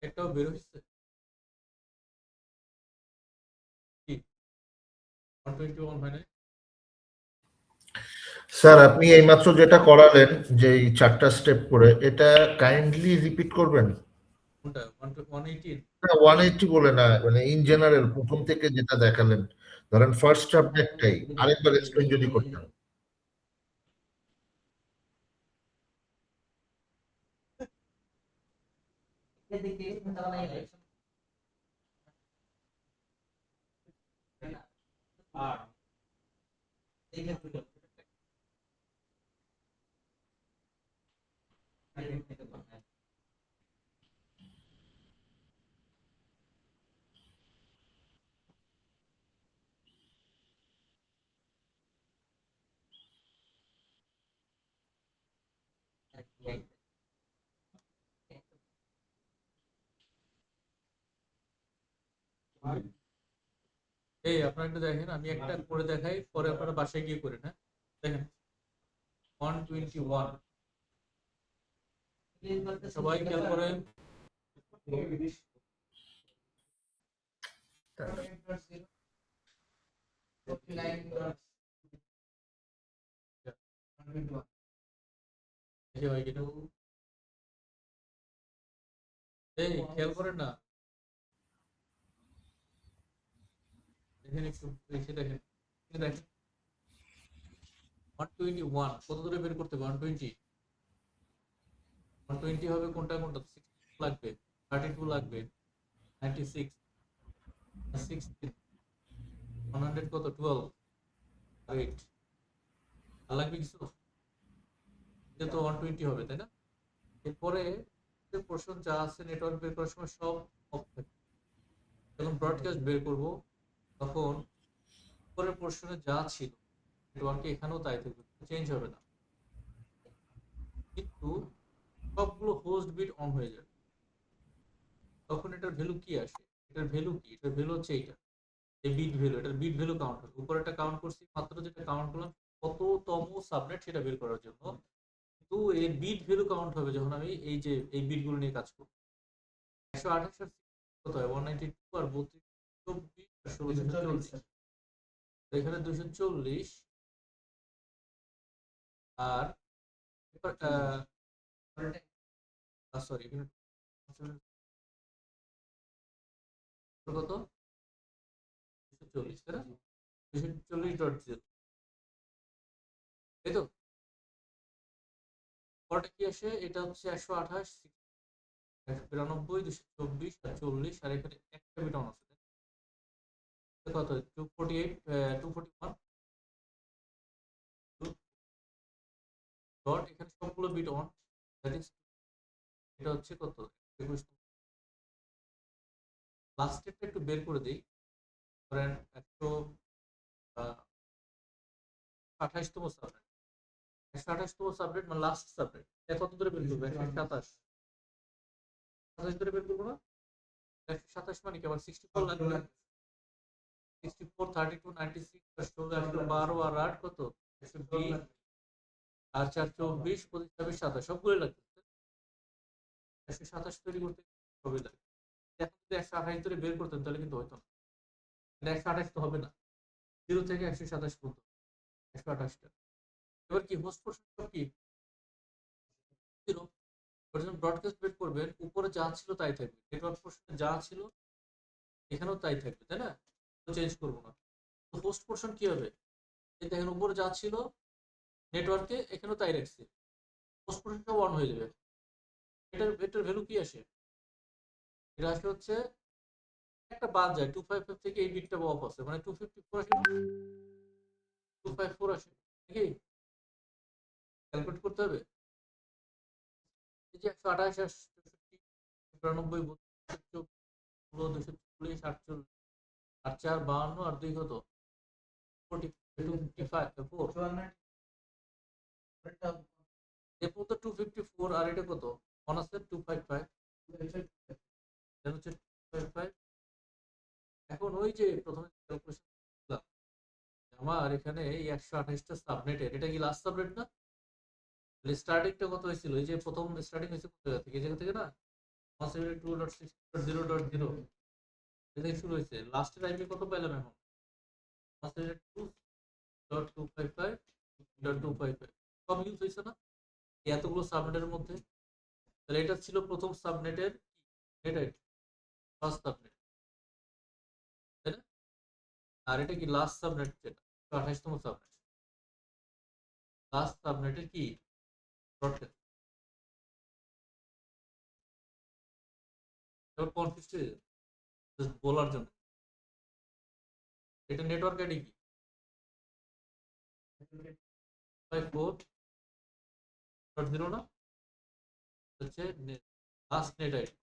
একটাও বের হচ্ছে কি 121 হয় না? স্যার আপনি এইমাত্র যেটা করালেন, যে এই 4টা স্টেপ করে, এটা কাইন্ডলি রিপিট করবেন। কোনটা 118? না 180 বলে না, মানে ইন জেনারেল প্রথম থেকে যেটা দেখালেন, ধরেন ফার্স্ট সাবজেক্টটাই আরেকবার এক্সপ্লেইন যদি করতেন। এই আপনারা একটু দেখেন, আমি একটা করে দেখাই, পরে আপনারা বাসায় গিয়ে করেন। হ্যাঁ দেখেন 121, সবাই খেয়াল করেন। এই হয় কিনা? এই খেয়াল করেন না, দেখেন একটু এসে দেখেন, এই দেখেন 121 কত দূরে বের করতে হবে? 120 হবে কোনটা কোনটা? 62 লাগবে, 32 লাগবে, 96, 16, 100 কত? 12, 8 আর লাগবে কিছু? এটা তো 120 হবে তাই না? এরপরে পোর্শন যা আছে নেটওয়ার্ক বের করার সময় সব অফ থাকে। যখন ব্রডকাস্ট বের করব তখন পরের পোর্শনে যা ছিল নেটওয়ার্কে এখানেও তাই থাকবে, চেঞ্জ হবে না, কিন্তু সবগুলো হোস্ট বিট অন হয়ে যাবে। তখন এটার ভ্যালু কি আসে? এটার ভ্যালু কি? এটার ভ্যালু হচ্ছে এইটা, এই বিট ভ্যালু। এটার বিট ভ্যালু কাউন্ট হবে। উপরে একটা কাউন্ট করছি মাত্র, যেটা কাউন্ট করলাম কততম সাবনেট সেটা বের করার জন্য, কিন্তু এর বিট ভ্যালু কাউন্ট হবে যখন আমি এই যে এই বিটগুলো নিয়ে কাজ করব। 128 আর কত হয় 192 আর 32 24 আর 16 240 এখানে 240 আর সরি এখানে কত 240 তাই না 240.0 এই তো পরটা কি আসে এটা হচ্ছে 128 192 224 আর 40 আর এখানে একটা বিট অন আছে কত 248 241 ডট এখানে সবগুলো বিট অন দ্যাট ইজ এটা হচ্ছে কত 21 লাস্টেরটা একটু বের করে দেই ধরেন 128তম সাবনেট 128তম সাবনেট মানে লাস্ট সাবনেট কত ধরে বের করবে 127 27 ধরে বের করবো না 127 মানে কি আবার 64 লাগবে 64 32 96 প্লাস 16 12 আর 8 কত 120 আর 4 24 25 26 27 সবগুলো লাগবে 127 তৈরি করতে সবই লাগে এখন যদি 128 ধরে বের করতেন তাহলে কিন্তু হতো না 128 তো হবে না 0 থেকে 127 পর্যন্ত 128টা এবার কি হোস্ট পোর্শন সব কি 0 যখন ব্রডকাস্ট বের করবেন উপরে যা ছিল তাই থাকবে নেটওয়ার্ক পোর্শনে যা ছিল এখানেও তাই থাকবে তাই না চেঞ্জ করবো না তো হোস্ট পোর্শন কি হবে এই দেখেন উপরে যা ছিল নেটওয়ার্কে এখানেও তাই রাখছি হোস্ট পোর্শনটা অন হয়ে যাবে এটার ভ্যালু কি আসে এটা আসে হচ্ছে একটা বাদ যায় 255 থেকে এই বিটটা অফ আছে মানে 254 আসে 254 আসে নাকি ক্যালকুলেট করতে হবে এই যে 128 64 94 240 240 আর 4 52 আর 2 কত 254 এরপর তো 254 আর এটা কত অন আছে 255 দেন হচ্ছে 255 এখন ওই যে প্রথমে ক্যালকুলেশন করলাম আমার এখানে এই 128টা সাবনেটের এটা কি লাস্ট সাবনেট না স্টার্টিংটা কত হয়েছিল এই যে প্রথম স্টার্টিং হয়েছে কোথা থেকে এই জায়গা থেকে না 172.6.0.0 এটা থেকে শুরু হয়েছে লাস্টের আইপি কত পেলাম এখন 172.255.255 সব ইউজ হয়েছে না এতগুলো সাবনেটের মধ্যে তাহলে এটা ছিল প্রথম সাবনেটের নেট আইডি ফার্স্ট সাবনেট তাই না আর এটা কি লাস্ট সাবনেট যেটা 28তম সাবনেট লাস্ট সাবনেটের কি ব্রডকাস্ট এবার কনফিউজ হয়ে যাবে জাস্ট বলার জন্য এটা নেটওয়ার্ক আইডি কি 54.0 না হচ্ছে last net ID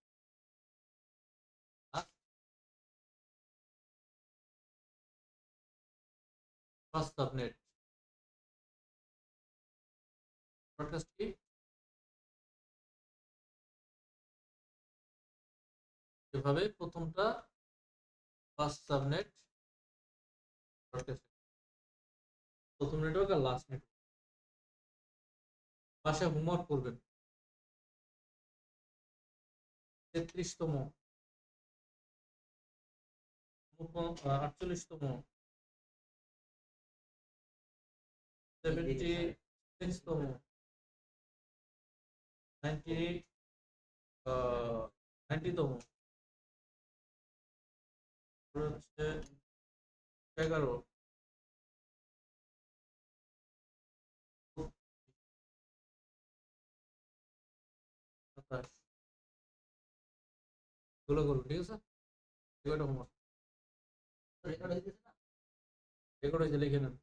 first subnet broadcast কি এভাবে প্রথমটা ফার্স্ট সাবনেট ব্রডকাস্ট প্রথম নেটওয়ার্ক আর লাস্ট নেটওয়ার্ক বাসায় হোমওয়ার্ক করবেন 33তম 48তম 76তম 90তম হচ্ছে 11 27 গুলো করুন ঠিক আছে এগুলো হোমওয়ার্ক রেকর্ড হয়েছে লিখে নেন